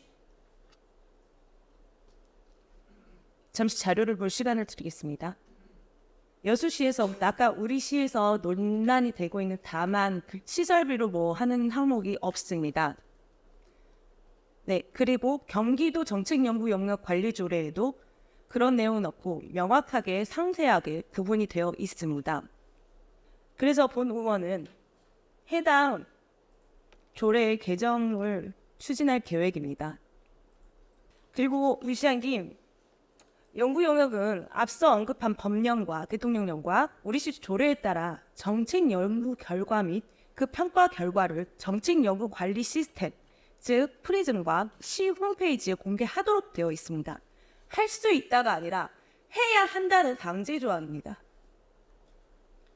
[SPEAKER 1] 잠시 자료를 볼 시간을 드리겠습니다. 여수시에서 아까 우리 시에서 논란이 되고 있는 다만 시설비로 뭐 하는 항목이 없습니다. 네, 그리고 경기도 정책연구 영역 관리 조례에도 그런 내용은 없고 명확하게 상세하게 구분이 되어 있습니다. 그래서 본 의원은 해당 조례의 개정을 추진할 계획입니다. 그리고 우리 시장님, 연구 영역은 앞서 언급한 법령과 대통령령과 우리시 조례에 따라 정책 연구 결과 및 그 평가 결과를 정책 연구 관리 시스템, 즉 프리즘과 시 홈페이지에 공개하도록 되어 있습니다. 할 수 있다가 아니라 해야 한다는 강제 조항입니다.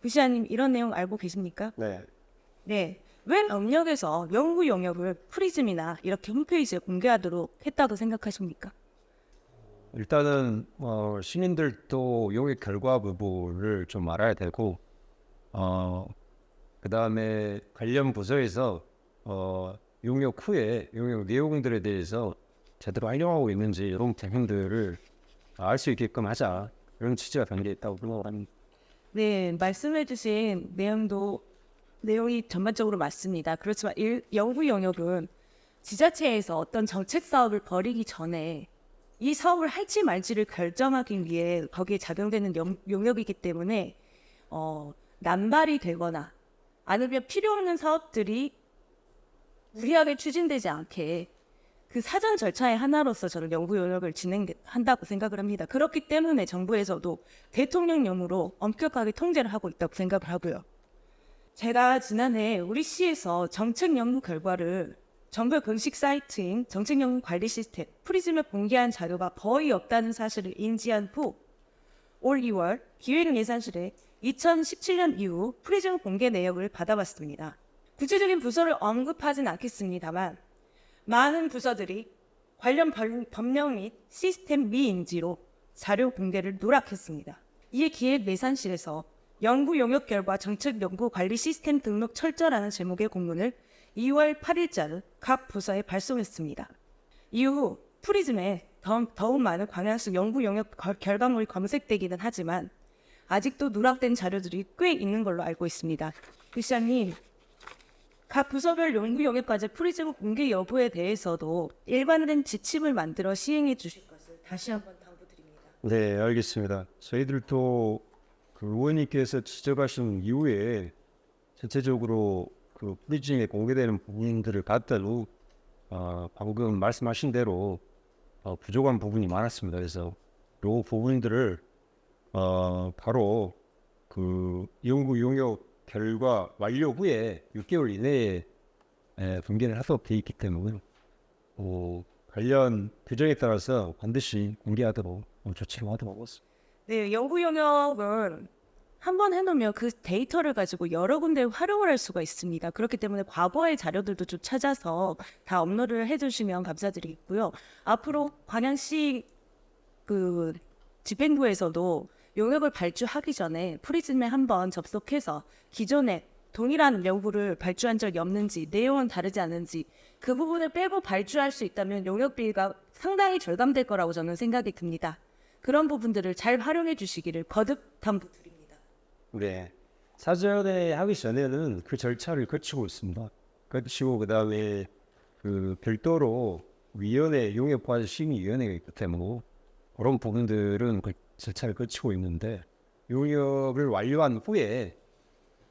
[SPEAKER 1] 부시장님 이런 내용 알고 계십니까?
[SPEAKER 3] 네.
[SPEAKER 1] 네. 왜 명령에서 연구 영역을 프리즘이나 이렇게 홈페이지에 공개하도록 했다고 생각하십니까?
[SPEAKER 3] 일단은 시민들도 용역 결과 부분을 좀 알아야 되고 그 다음에 관련 부서에서 용역 후에 용역 내용들에 대해서 제대로 활용하고 있는지 이런 부분들을 알 수 있게끔 하자, 이런 취지가 담겨 있다고 생각합니다.
[SPEAKER 1] 네, 말씀해주신 내용이 전반적으로 맞습니다. 그렇지만 연구 영역은 지자체에서 어떤 정책 사업을 벌이기 전에 이 사업을 할지 말지를 결정하기 위해 거기에 작용되는 용역이기 때문에 남발이 되거나 아니면 필요 없는 사업들이 무리하게 추진되지 않게 그 사전 절차의 하나로서 저는 연구 영역을 진행한다고 생각을 합니다. 그렇기 때문에 정부에서도 대통령령으로 엄격하게 통제를 하고 있다고 생각을 하고요. 제가 지난해 우리 시에서 정책 연구 결과를 정부 공식 사이트인 정책 연구 관리 시스템 프리즘에 공개한 자료가 거의 없다는 사실을 인지한 후 올 2월 기획예산실에 2017년 이후 프리즘 공개 내역을 받아봤습니다. 구체적인 부서를 언급하진 않겠습니다만 많은 부서들이 관련 법령 및 시스템 미인지로 자료 공개를 누락했습니다. 이에 기획예산실에서 연구 용역 결과 정책 연구 관리 시스템 등록 철저라는 제목의 공문을 2월 8일자를 각 부서에 발송했습니다. 이후 프리즘에 더욱 많은 광양시 연구 용역 결과물이 검색되기는 하지만 아직도 누락된 자료들이 꽤 있는 걸로 알고 있습니다. 시장님, 각 부서별 연구 영역까지 프리즘 공개 여부에 대해서도 일관된 지침을 만들어 시행해 주실 것을 다시 한번 당부드립니다.
[SPEAKER 3] 네, 알겠습니다. 저희들도 그 의원님께서 지적하신 이후에 전체적으로 그 프리즘에 공개되는 부분들을 갖다 후 방금 말씀하신 대로 부족한 부분이 많았습니다. 그래서 이 부분들을 바로 그 연구 용역 결과 완료 후에 6개월 이내에 공개를 하도록 되어 있기 때문에 관련 규정에 따라서 반드시 공개하도록 조치를 하도록 하겠습니다.
[SPEAKER 1] 네, 연구 영역은 한번 해놓으면 그 데이터를 가지고 여러 군데 활용을 할 수가 있습니다. 그렇기 때문에 과거의 자료들도 좀 찾아서 다 업로드를 해주시면 감사드리겠고요. 앞으로 광양시 그 집행부에서도 용역을 발주하기 전에 프리즘에 한번 접속해서 기존에 동일한 연구를 발주한 적이 없는지, 내용은 다르지 않은지 그 부분을 빼고 발주할 수 있다면 용역비가 상당히 절감될 거라고 저는 생각이 듭니다. 그런 부분들을 잘 활용해 주시기를 거듭 당부드립니다.
[SPEAKER 3] 네, 사전에 하기 전에는 그 절차를 거치고 있습니다. 거치고 그 다음에 그 별도로 위원회, 용역과제 심의위원회가 있기 때문에 그런 부분들은 그 절차를 거치고 있는데 용역을 완료한 후에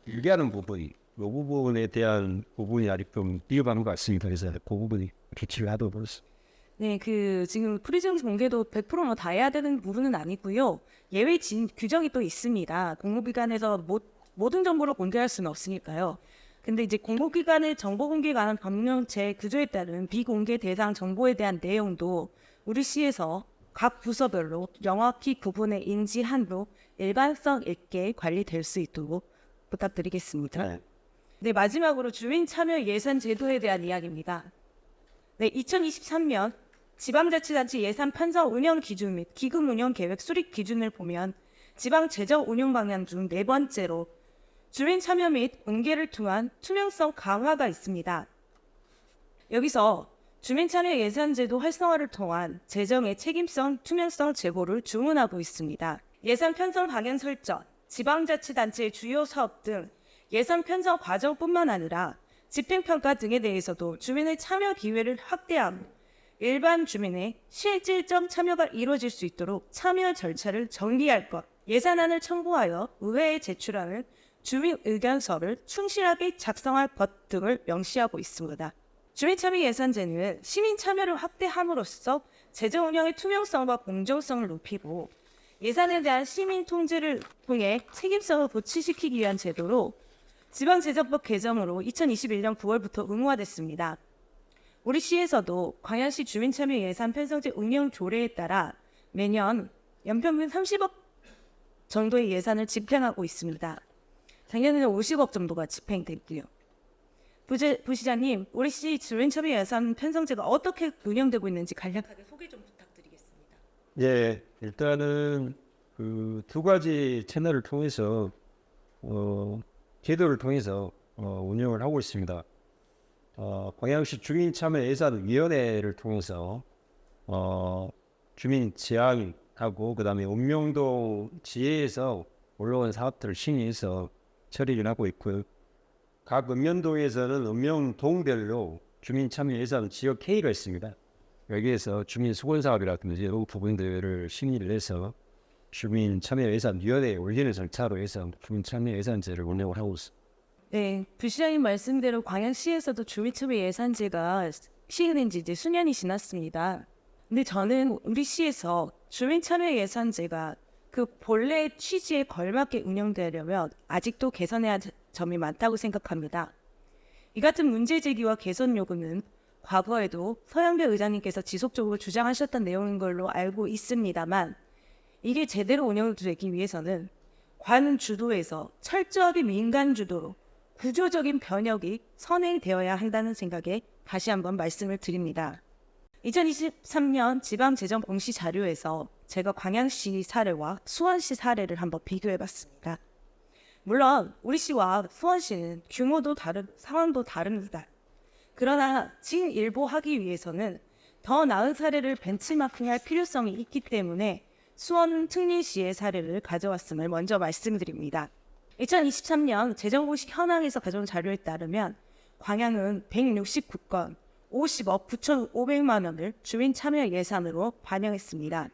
[SPEAKER 3] 유기하는 부분이 이 부분에 대한 부분이 아직 좀 비어가는 것 같습니다. 그래서 그 부분이 개최를 하도록 하겠습니다.
[SPEAKER 1] 네, 지금 프리즘 공개도 100%뭐 다 해야 되는 부분은 아니고요. 예외 규정이 또 있습니다. 공공기관에서 모든 정보를 공개할 수는 없으니까요. 근데 이제 공공기관의 정보 공개에 관한 법령 제9조에 따른 비공개 대상 정보에 대한 내용도 우리 시에서 각 부서별로 명확히 구분해 인지한 후 일관성 있게 관리될 수 있도록 부탁드리겠습니다. 네, 마지막으로 주민 참여 예산 제도에 대한 이야기입니다. 네, 2023년 지방자치단체 예산 편성 운영 기준 및 기금 운영 계획 수립 기준을 보면 지방 재정 운영 방향 중 네 번째로 주민 참여 및 공개를 통한 투명성 강화가 있습니다. 여기서 주민 참여 예산제도 활성화를 통한 재정의 책임성, 투명성 제고를 주문하고 있습니다. 예산 편성 방향 설정, 지방자치단체의 주요 사업 등 예산 편성 과정뿐만 아니라 집행평가 등에 대해서도 주민의 참여 기회를 확대하고 일반 주민의 실질적 참여가 이루어질 수 있도록 참여 절차를 정리할 것, 예산안을 첨부하여 의회에 제출하는 주민 의견서를 충실하게 작성할 것 등을 명시하고 있습니다. 주민참여 예산제는 시민 참여를 확대함으로써 재정 운영의 투명성과 공정성을 높이고 예산에 대한 시민 통제를 통해 책임성을 고취시키기 위한 제도로 지방재정법 개정으로 2021년 9월부터 의무화됐습니다. 우리 시에서도 광양시 주민참여 예산 편성제 운영 조례에 따라 매년 연평균 30억 정도의 예산을 집행하고 있습니다. 작년에는 50억 정도가 집행됐고요. 부시장님, 우리 시 주민참여 예산 편성제가 어떻게 운영되고 있는지 간략하게 소개 좀 부탁드리겠습니다.
[SPEAKER 3] 예, 일단은 그 두 가지 채널을 통해서 제도를 통해서 운영을 하고 있습니다. 광양시 주민참여예산위원회를 통해서 주민 제안하고 그다음에 읍명동 지회에서 올라온 사업들을 심의해서 처리를 하고 있고요. 각 읍면동에서는 읍면동별로 주민참여예산 지역 회의가 있습니다. 여기에서 주민수건사업이라든지 이런 부분들을 심의를 해서 주민참여예산위원회에 올리는 절차로 해서 주민참여예산제를 운영을 하고 있습니다.
[SPEAKER 1] 네, 부시장님 말씀대로 광양시에서도 주민참여 예산제가 시행된 지 이제 수년이 지났습니다. 근데 저는 우리 시에서 주민참여 예산제가 그 본래 취지에 걸맞게 운영되려면 아직도 개선해야 할 점이 많다고 생각합니다. 이 같은 문제 제기와 개선 요구는 과거에도 서영배 의장님께서 지속적으로 주장하셨던 내용인 걸로 알고 있습니다만 이게 제대로 운영되기 위해서는 관 주도에서 철저하게 민간 주도로 구조적인 변혁이 선행되어야 한다는 생각에 다시 한번 말씀을 드립니다. 2023년 지방재정 공시 자료에서 제가 광양시 사례와 수원시 사례를 한번 비교해봤습니다. 물론 우리 시와 수원시는 규모도 상황도 다릅니다. 그러나 진일보하기 위해서는 더 나은 사례를 벤치마킹할 필요성이 있기 때문에 수원 특례시의 사례를 가져왔음을 먼저 말씀드립니다. 2023년 재정공시 현황에서 가져온 자료에 따르면 광양은 169건 50억 9,500만 원을 주민 참여 예산으로 반영했습니다.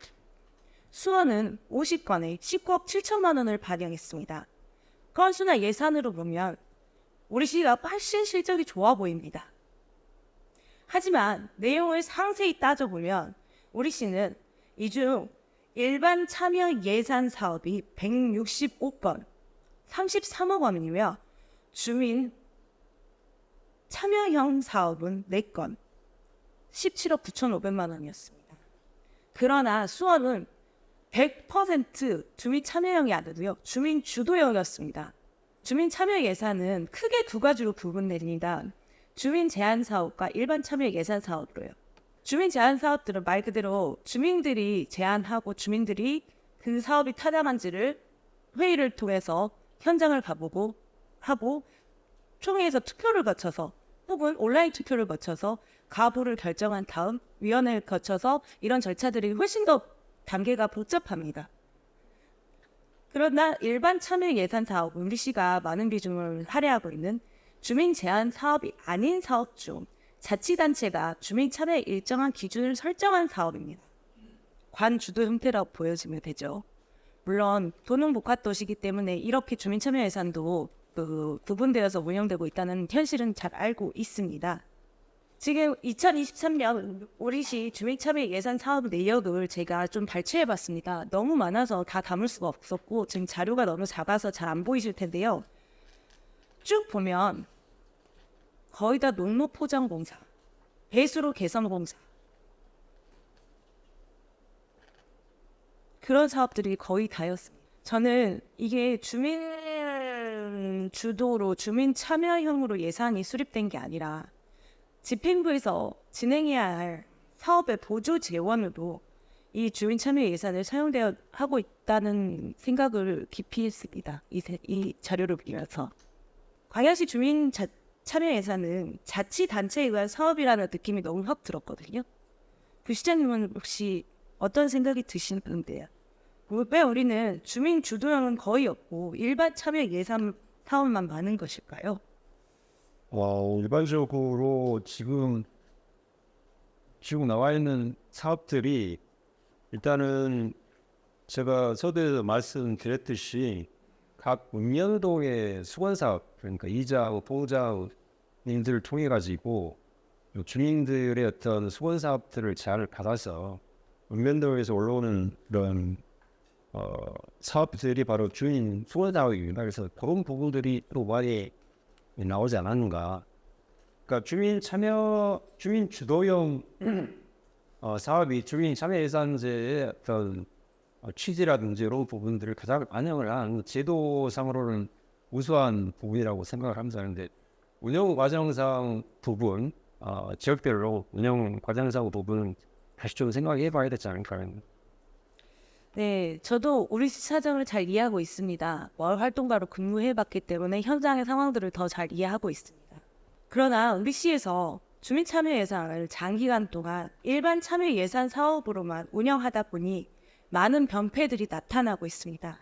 [SPEAKER 1] 수원은 50건에 19억 7천만 원을 반영했습니다. 건수나 예산으로 보면 우리 시가 훨씬 실적이 좋아 보입니다. 하지만 내용을 상세히 따져보면 우리 시는 이 중 일반 참여 예산 사업이 165건 33억 원이며 주민 참여형 사업은 4건 17억 9,500만 원이었습니다. 그러나 수원은 100% 주민 참여형이 아니고요. 주민 주도형이었습니다. 주민 참여 예산은 크게 두 가지로 구분됩니다. 주민 제한 사업과 일반 참여 예산 사업으로요. 주민 제한 사업들은 말 그대로 주민들이 제안하고 주민들이 그 사업이 타당한지를 회의를 통해서 현장을 가보고 하고 총회에서 투표를 거쳐서 혹은 온라인 투표를 거쳐서 가부를 결정한 다음 위원회를 거쳐서 이런 절차들이 훨씬 더 단계가 복잡합니다. 그러나 일반 참여 예산 사업, 우리 시가 많은 비중을 할애하고 있는 주민 제한 사업이 아닌 사업 중 자치단체가 주민 참여에 일정한 기준을 설정한 사업입니다. 관 주도 형태라고 보여지면 되죠. 물론 도농 복합도시이기 때문에 이렇게 주민 참여 예산도 구분되어서 운영되고 있다는 현실은 잘 알고 있습니다. 지금 2023년 우리 시 주민참여 예산 사업 내역을 제가 좀 발췌해봤습니다. 너무 많아서 다 담을 수가 없었고 지금 자료가 너무 작아서 잘 안 보이실 텐데요. 쭉 보면 거의 다 농로 포장공사, 배수로 개선공사 그런 사업들이 거의 다였습니다. 저는 이게 주민 주도로 주민 참여형으로 예산이 수립된 게 아니라 집행부에서 진행해야 할 사업의 보조 재원으로 이 주민 참여 예산을 사용되어 하고 있다. 없다는 생각을 깊이 했습니다. 이 자료를 보면서. 광양시 주민 참여 예산은 자치단체에 의한 사업이라는 느낌이 너무 확 들었거든요. 시장님은 혹시 어떤 생각이 드시는데요? 왜 우리는 주민 주도형은 거의 없고 일반 참여 예산 사업만 많은 것일까요?
[SPEAKER 3] 일반적으로 지금 나와 있는 사업들이 일단은 제가 서두에서 말씀드렸듯이 각 읍면동의 수건사업, 그러니까 이자하고 보호자님들을 통해 가지고 주민들의 어떤 수건사업들을 제안을 받아서 읍면동에서 올라오는 그런 사업들이 바로 주민 수건사업입니다. 그래서 그런 부분들이 또 많이 나오지 않았는가. 그러니까 주민 주도형 사업이 주민 참여 예산제의 어떤 취지라든지 이런 부분들을 가장 반영을 한 제도상으로는 우수한 부분이라고 생각을 합니다. 운영 과정상 부분, 지역별로 운영 과정상 부분 다시 좀 생각해봐야 되지 않을까요?
[SPEAKER 1] 네, 저도 우리 시 사정을 잘 이해하고 있습니다. 마을 활동가로 근무해봤기 때문에 현장의 상황들을 더 잘 이해하고 있습니다. 그러나 우리 시에서 주민 참여 예산을 장기간 동안 일반 참여 예산 사업으로만 운영하다 보니 많은 병폐들이 나타나고 있습니다.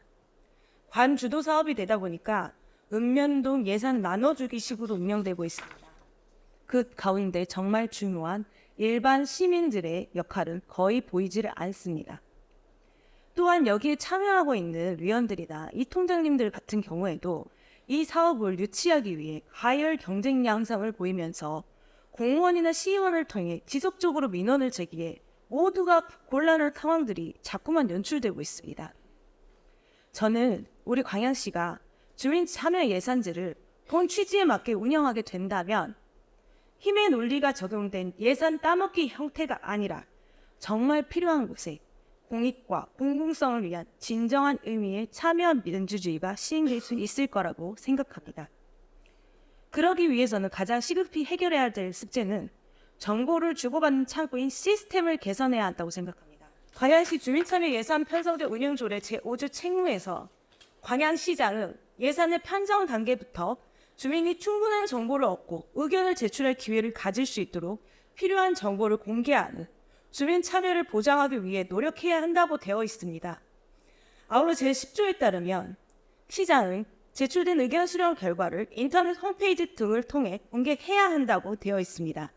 [SPEAKER 1] 관주도 사업이 되다 보니까 읍면동 예산 나눠주기 식으로 운영되고 있습니다. 그 가운데 정말 중요한 일반 시민들의 역할은 거의 보이지를 않습니다. 또한 여기에 참여하고 있는 위원들이나 이 통장님들 같은 경우에도 이 사업을 유치하기 위해 가열 경쟁 양상을 보이면서 공무원이나 시의원을 통해 지속적으로 민원을 제기해 모두가 곤란한 상황들이 자꾸만 연출되고 있습니다. 저는 우리 광양시가 주민 참여 예산제를 본 취지에 맞게 운영하게 된다면 힘의 논리가 적용된 예산 따먹기 형태가 아니라 정말 필요한 곳에 공익과 공공성을 위한 진정한 의미의 참여 민주주의가 시행될 수 있을 거라고 생각합니다. 그러기 위해서는 가장 시급히 해결해야 될 숙제는 정보를 주고받는 창구인 시스템을 개선해야 한다고 생각합니다. 광양시 주민참여 예산 편성제 운영조례 제5조 책무에서 광양시장은 예산의 편성 단계부터 주민이 충분한 정보를 얻고 의견을 제출할 기회를 가질 수 있도록 필요한 정보를 공개하는 주민 참여를 보장하기 위해 노력해야 한다고 되어 있습니다. 아울러 제10조에 따르면 시장은 제출된 의견 수렴 결과를 인터넷 홈페이지 등을 통해 공개해야 한다고 되어 있습니다.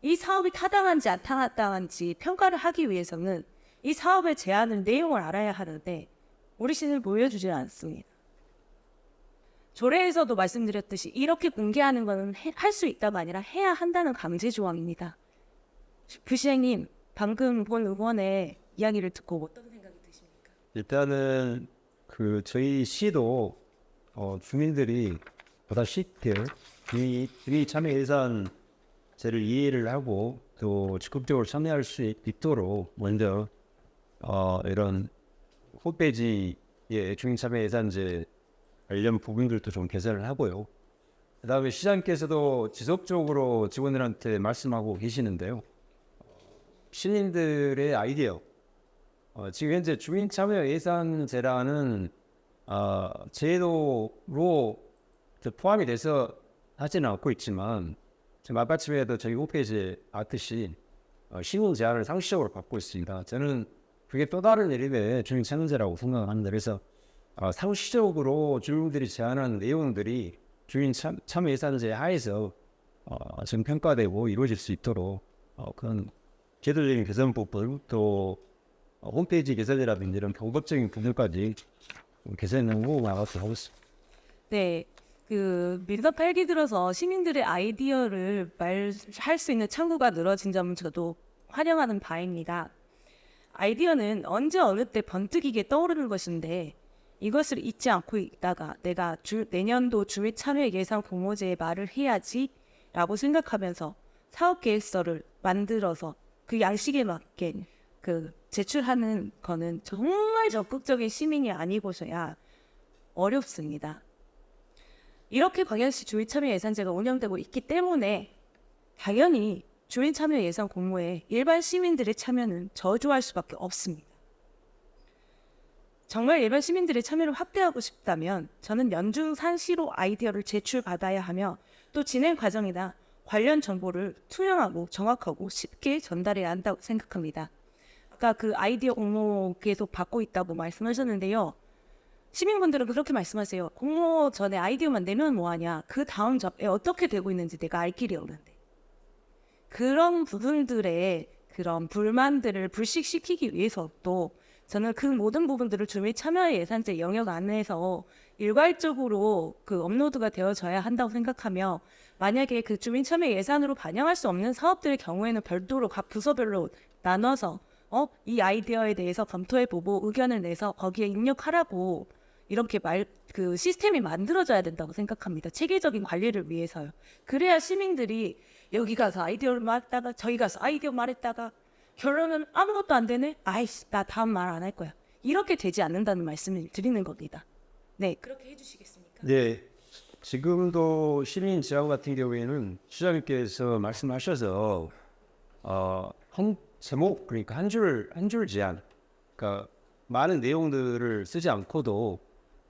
[SPEAKER 1] 이 사업이 타당한지 안 타당한지 평가를 하기 위해서는 이 사업의 제안을 내용을 알아야 하는데 우리 시는 보여주지 않습니다. 조례에서도 말씀드렸듯이 이렇게 공개하는 것은 할 수 있다가 아니라 해야 한다는 강제 조항입니다. 시장님, 방금 본 의원의 이야기를 듣고 어떤 생각이 드십니까?
[SPEAKER 3] 일단은 저희 시도 주민들이 보다 쉽게 주민 참여 예산제를 이해를 하고 또 적극적으로 참여할 수 있도록 먼저 이런 홈페이지에 주민 참여 예산제 관련 부분들도 좀 개선을 하고요. 그다음에 시장께서도 지속적으로 직원들한테 말씀하고 계시는데요. 시민들의 아이디어, 지금 현재 주민참여 예산제라는 제도로 포함이 돼서 하지는 않고 있지만 지금 아까쯤에도 저희 홈페이지에 봤듯이 신문 제안을 상시적으로 받고 있습니다. 저는 그게 또 다른 일임의 주민참여제라고 생각합니다. 그래서 상시적으로 주민들이 제안하는 내용들이 주민 참여 예산제 하에서 지금 평가되고 이루어질 수 있도록 그런 제도적인 개선 부분 또 홈페이지 개선이라든지 이런 방법적인 부분까지 개선하고 나가서 하고 있습니다.
[SPEAKER 1] 네, 민선 8기 들어서 시민들의 아이디어를 말할 수 있는 창구가 늘어진 점은 저도 환영하는 바입니다. 아이디어는 언제 어느 때 번뜩이게 떠오르는 것인데 이것을 잊지 않고 있다가 내가 내년도 주민 참여 예산 공모제에 말을 해야지 라고 생각하면서 사업계획서를 만들어서 그 양식에 맞게 제출하는 거는 정말 적극적인 시민이 아니고서야 어렵습니다. 이렇게 광양시 주민참여 예산제가 운영되고 있기 때문에 당연히 주민참여 예산 공모에 일반 시민들의 참여는 저조할 수밖에 없습니다. 정말 일반 시민들의 참여를 확대하고 싶다면 저는 연중 산시로 아이디어를 제출받아야 하며 또 진행 과정이나 관련 정보를 투명하고 정확하고 쉽게 전달해야 한다고 생각합니다. 아까 그 아이디어 공모 계속 받고 있다고 말씀하셨는데요. 시민분들은 그렇게 말씀하세요. 공모 전에 아이디어만 내면 뭐하냐. 그 다음 접에 어떻게 되고 있는지 내가 알 길이 없는데. 그런 부분들의 그런 불만들을 불식시키기 위해서 또 저는 그 모든 부분들을 주민 참여 예산제 영역 안에서 일괄적으로 그 업로드가 되어져야 한다고 생각하며 만약에 그 주민 참여 예산으로 반영할 수 없는 사업들의 경우에는 별도로 각 부서별로 나눠서 이 아이디어에 대해서 검토해보고 의견을 내서 거기에 입력하라고 이렇게 그 시스템이 만들어져야 된다고 생각합니다. 체계적인 관리를 위해서요. 그래야 시민들이 여기 가서 아이디어를 말했다가 저기 가서 아이디어 말했다가 결론은 아무것도 안 되네? 아이씨, 나 다음 말 안 할 거야. 이렇게 되지 않는다는 말씀을 드리는 겁니다. 네, 그렇게 해주시겠습니까?
[SPEAKER 3] 네. 지금도 시민 제안 같은 경우에는 시장님께서 말씀하셔서 한 제목 그러니까 한 줄 제안, 그러니까 많은 내용들을 쓰지 않고도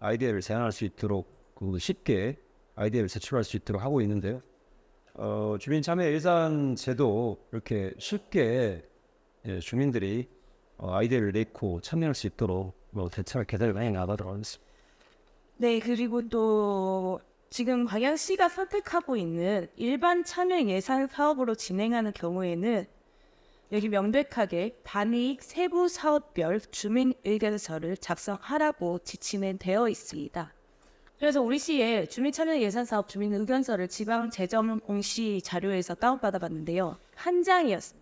[SPEAKER 3] 아이디어를 제안할 수 있도록 쉽게 아이디어를 제출할 수 있도록 하고 있는데요. 주민 참여 예산 제도 이렇게 쉽게 주민들이 아이디어를 내고 참여할 수 있도록 대책을 개선을 많이 나가도록 하겠습니다.
[SPEAKER 1] 네, 그리고 또 지금 광양시가 선택하고 있는 일반 참여 예산 사업으로 진행하는 경우에는 여기 명백하게 단위 세부 사업별 주민 의견서를 작성하라고 지침에 되어 있습니다. 그래서 우리 시의 주민 참여 예산 사업 주민 의견서를 지방재정 공시 자료에서 다운받아 봤는데요. 한 장이었습니다.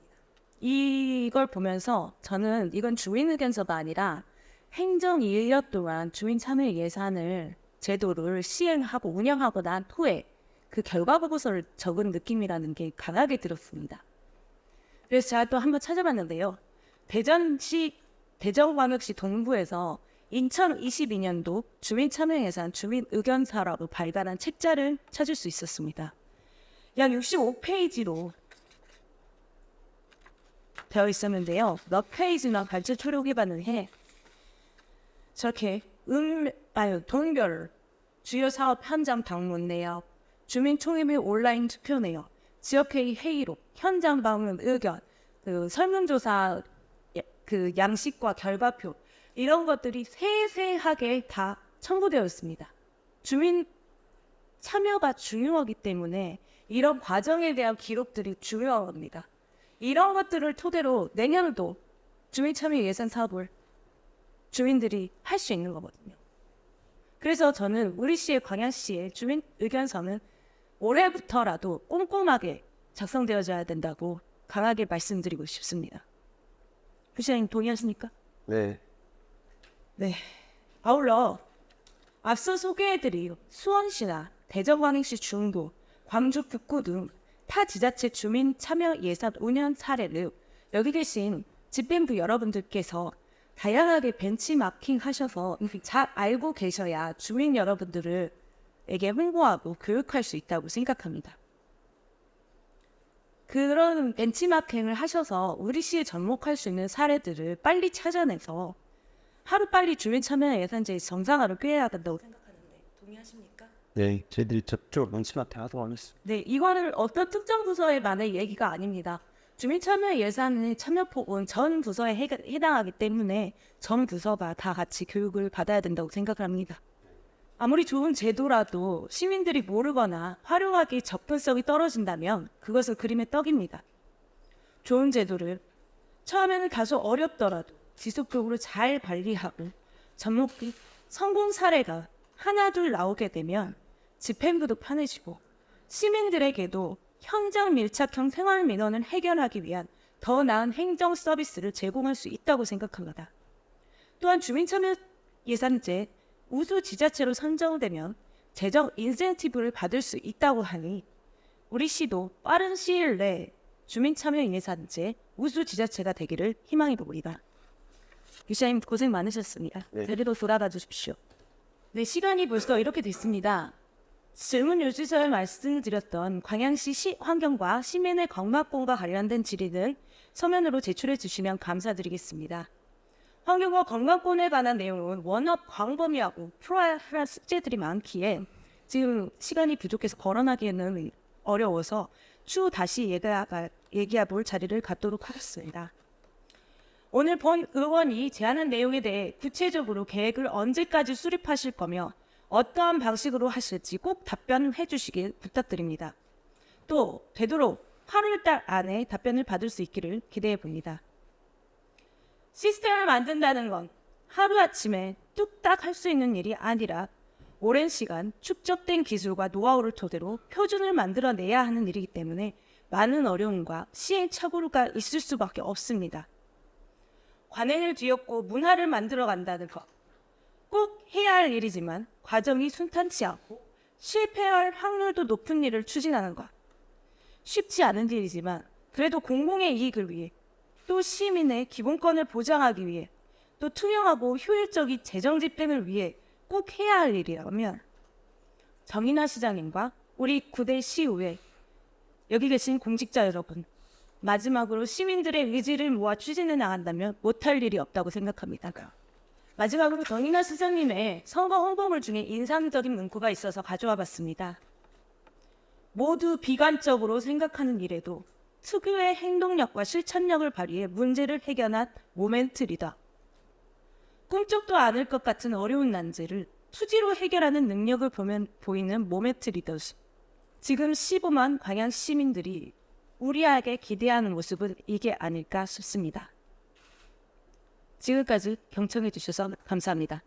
[SPEAKER 1] 이걸 보면서 저는 이건 주민 의견서가 아니라 행정 1년 동안 주민 참여 예산을 제도를 시행하고 운영하고 난 후에 그 결과 보고서를 적은 느낌이라는 게 강하게 들었습니다. 그래서 제가 또 한번 찾아봤는데요. 대전광역시 동부에서 2022년도 주민 참여 예산 주민 의견서라고 발간한 책자를 찾을 수 있었습니다. 약 65페이지로 되어 있었는데요. 몇 페이지나 발제 초록해봤는 해 저렇게 동별 주요 사업 현장 방문 내역, 주민총회 및 온라인 투표 내역, 지역회의 회의록, 현장 방문 의견, 그 설문조사 그 양식과 결과표 이런 것들이 세세하게 다 첨부되어 있습니다. 주민 참여가 중요하기 때문에 이런 과정에 대한 기록들이 중요한 겁니다. 이런 것들을 토대로 내년도 주민 참여 예산 사업을 주민들이 할 수 있는 거거든요. 그래서 저는 우리 시의 광양시의 주민 의견서는 올해부터라도 꼼꼼하게 작성되어져야 된다고 강하게 말씀드리고 싶습니다. 부시장님 동의하십니까?
[SPEAKER 3] 네.
[SPEAKER 1] 네. 아울러 앞서 소개해드린 수원시나 대전광역시 중구, 광주 북구 등 타 지자체 주민 참여 예산 운영 사례를 여기 계신 집행부 여러분들께서 다양하게 벤치마킹 하셔서 잘 알고 계셔야 주민 여러분들에게 홍보하고 교육할 수 있다고 생각합니다. 그런 벤치마킹을 하셔서 우리 시에 접목할 수 있는 사례들을 빨리 찾아내서 하루빨리 주민 참여 예산제 정상화를 꾀해야 된다고 생각하는데 동의하십니까?
[SPEAKER 3] 네, 저희들이 저쪽 벤치마킹 하도록 하겠습니다.
[SPEAKER 1] 네, 이거는 어떤 특정 부서에만의 얘기가 아닙니다. 주민 참여 예산의 참여폭은 전 부서에 해당하기 때문에 전 부서가 다 같이 교육을 받아야 된다고 생각합니다. 아무리 좋은 제도라도 시민들이 모르거나 활용하기 접근성이 떨어진다면 그것은 그림의 떡입니다. 좋은 제도를 처음에는 다소 어렵더라도 지속적으로 잘 관리하고 접목이 성공 사례가 하나둘 나오게 되면 집행부도 편해지고 시민들에게도 현장 밀착형 생활 민원을 해결하기 위한 더 나은 행정 서비스를 제공할 수 있다고 생각합니다. 또한 주민참여 예산제 우수 지자체로 선정되면 재정 인센티브를 받을 수 있다고 하니 우리 시도 빠른 시일 내에 주민참여 예산제 우수 지자체가 되기를 희망해 봅니다. 유시장님 고생 많으셨습니다.
[SPEAKER 3] 네.
[SPEAKER 1] 제대로 돌아가 주십시오. 네, 시간이 벌써 이렇게 됐습니다. 질문 요지서에 말씀드렸던 광양시 시환경과 시민의 건강과 관련된 질의는 서면으로 제출해 주시면 감사드리겠습니다. 환경과 건강권에 관한 내용은 워낙 광범위하고 풀어야 할 숙제들이 많기에 지금 시간이 부족해서 거론하기에는 어려워서 추후 다시 얘기해볼 자리를 갖도록 하겠습니다. 오늘 본 의원이 제안한 내용에 대해 구체적으로 계획을 언제까지 수립하실 거며 어떠한 방식으로 하실지 꼭 답변해 주시길 부탁드립니다. 또 되도록 8월달 안에 답변을 받을 수 있기를 기대해 봅니다. 시스템을 만든다는 건 하루아침에 뚝딱 할 수 있는 일이 아니라 오랜 시간 축적된 기술과 노하우를 토대로 표준을 만들어내야 하는 일이기 때문에 많은 어려움과 시행착오가 있을 수밖에 없습니다. 관행을 뒤엎고 문화를 만들어 간다는 것, 꼭 해야 할 일이지만 과정이 순탄치 않고 실패할 확률도 높은 일을 추진하는 것, 쉽지 않은 일이지만 그래도 공공의 이익을 위해 또 시민의 기본권을 보장하기 위해 또 투명하고 효율적인 재정 집행을 위해 꼭 해야 할 일이라면 정인하 시장님과 우리 9대 시의회 여기 계신 공직자 여러분, 마지막으로 시민들의 의지를 모아 추진해 나간다면 못할 일이 없다고 생각합니다. 마지막으로 정인하 시장님의 선거 홍보물 중에 인상적인 문구가 있어서 가져와 봤습니다. 모두 비관적으로 생각하는 일에도 특유의 행동력과 실천력을 발휘해 문제를 해결한 모멘트 리더. 꿈쩍도 않을 것 같은 어려운 난제를 투지로 해결하는 능력을 보이는 모멘트 리더십. 지금 15만 광양 시민들이 우리에게 기대하는 모습은 이게 아닐까 싶습니다. 지금까지 경청해 주셔서 감사합니다.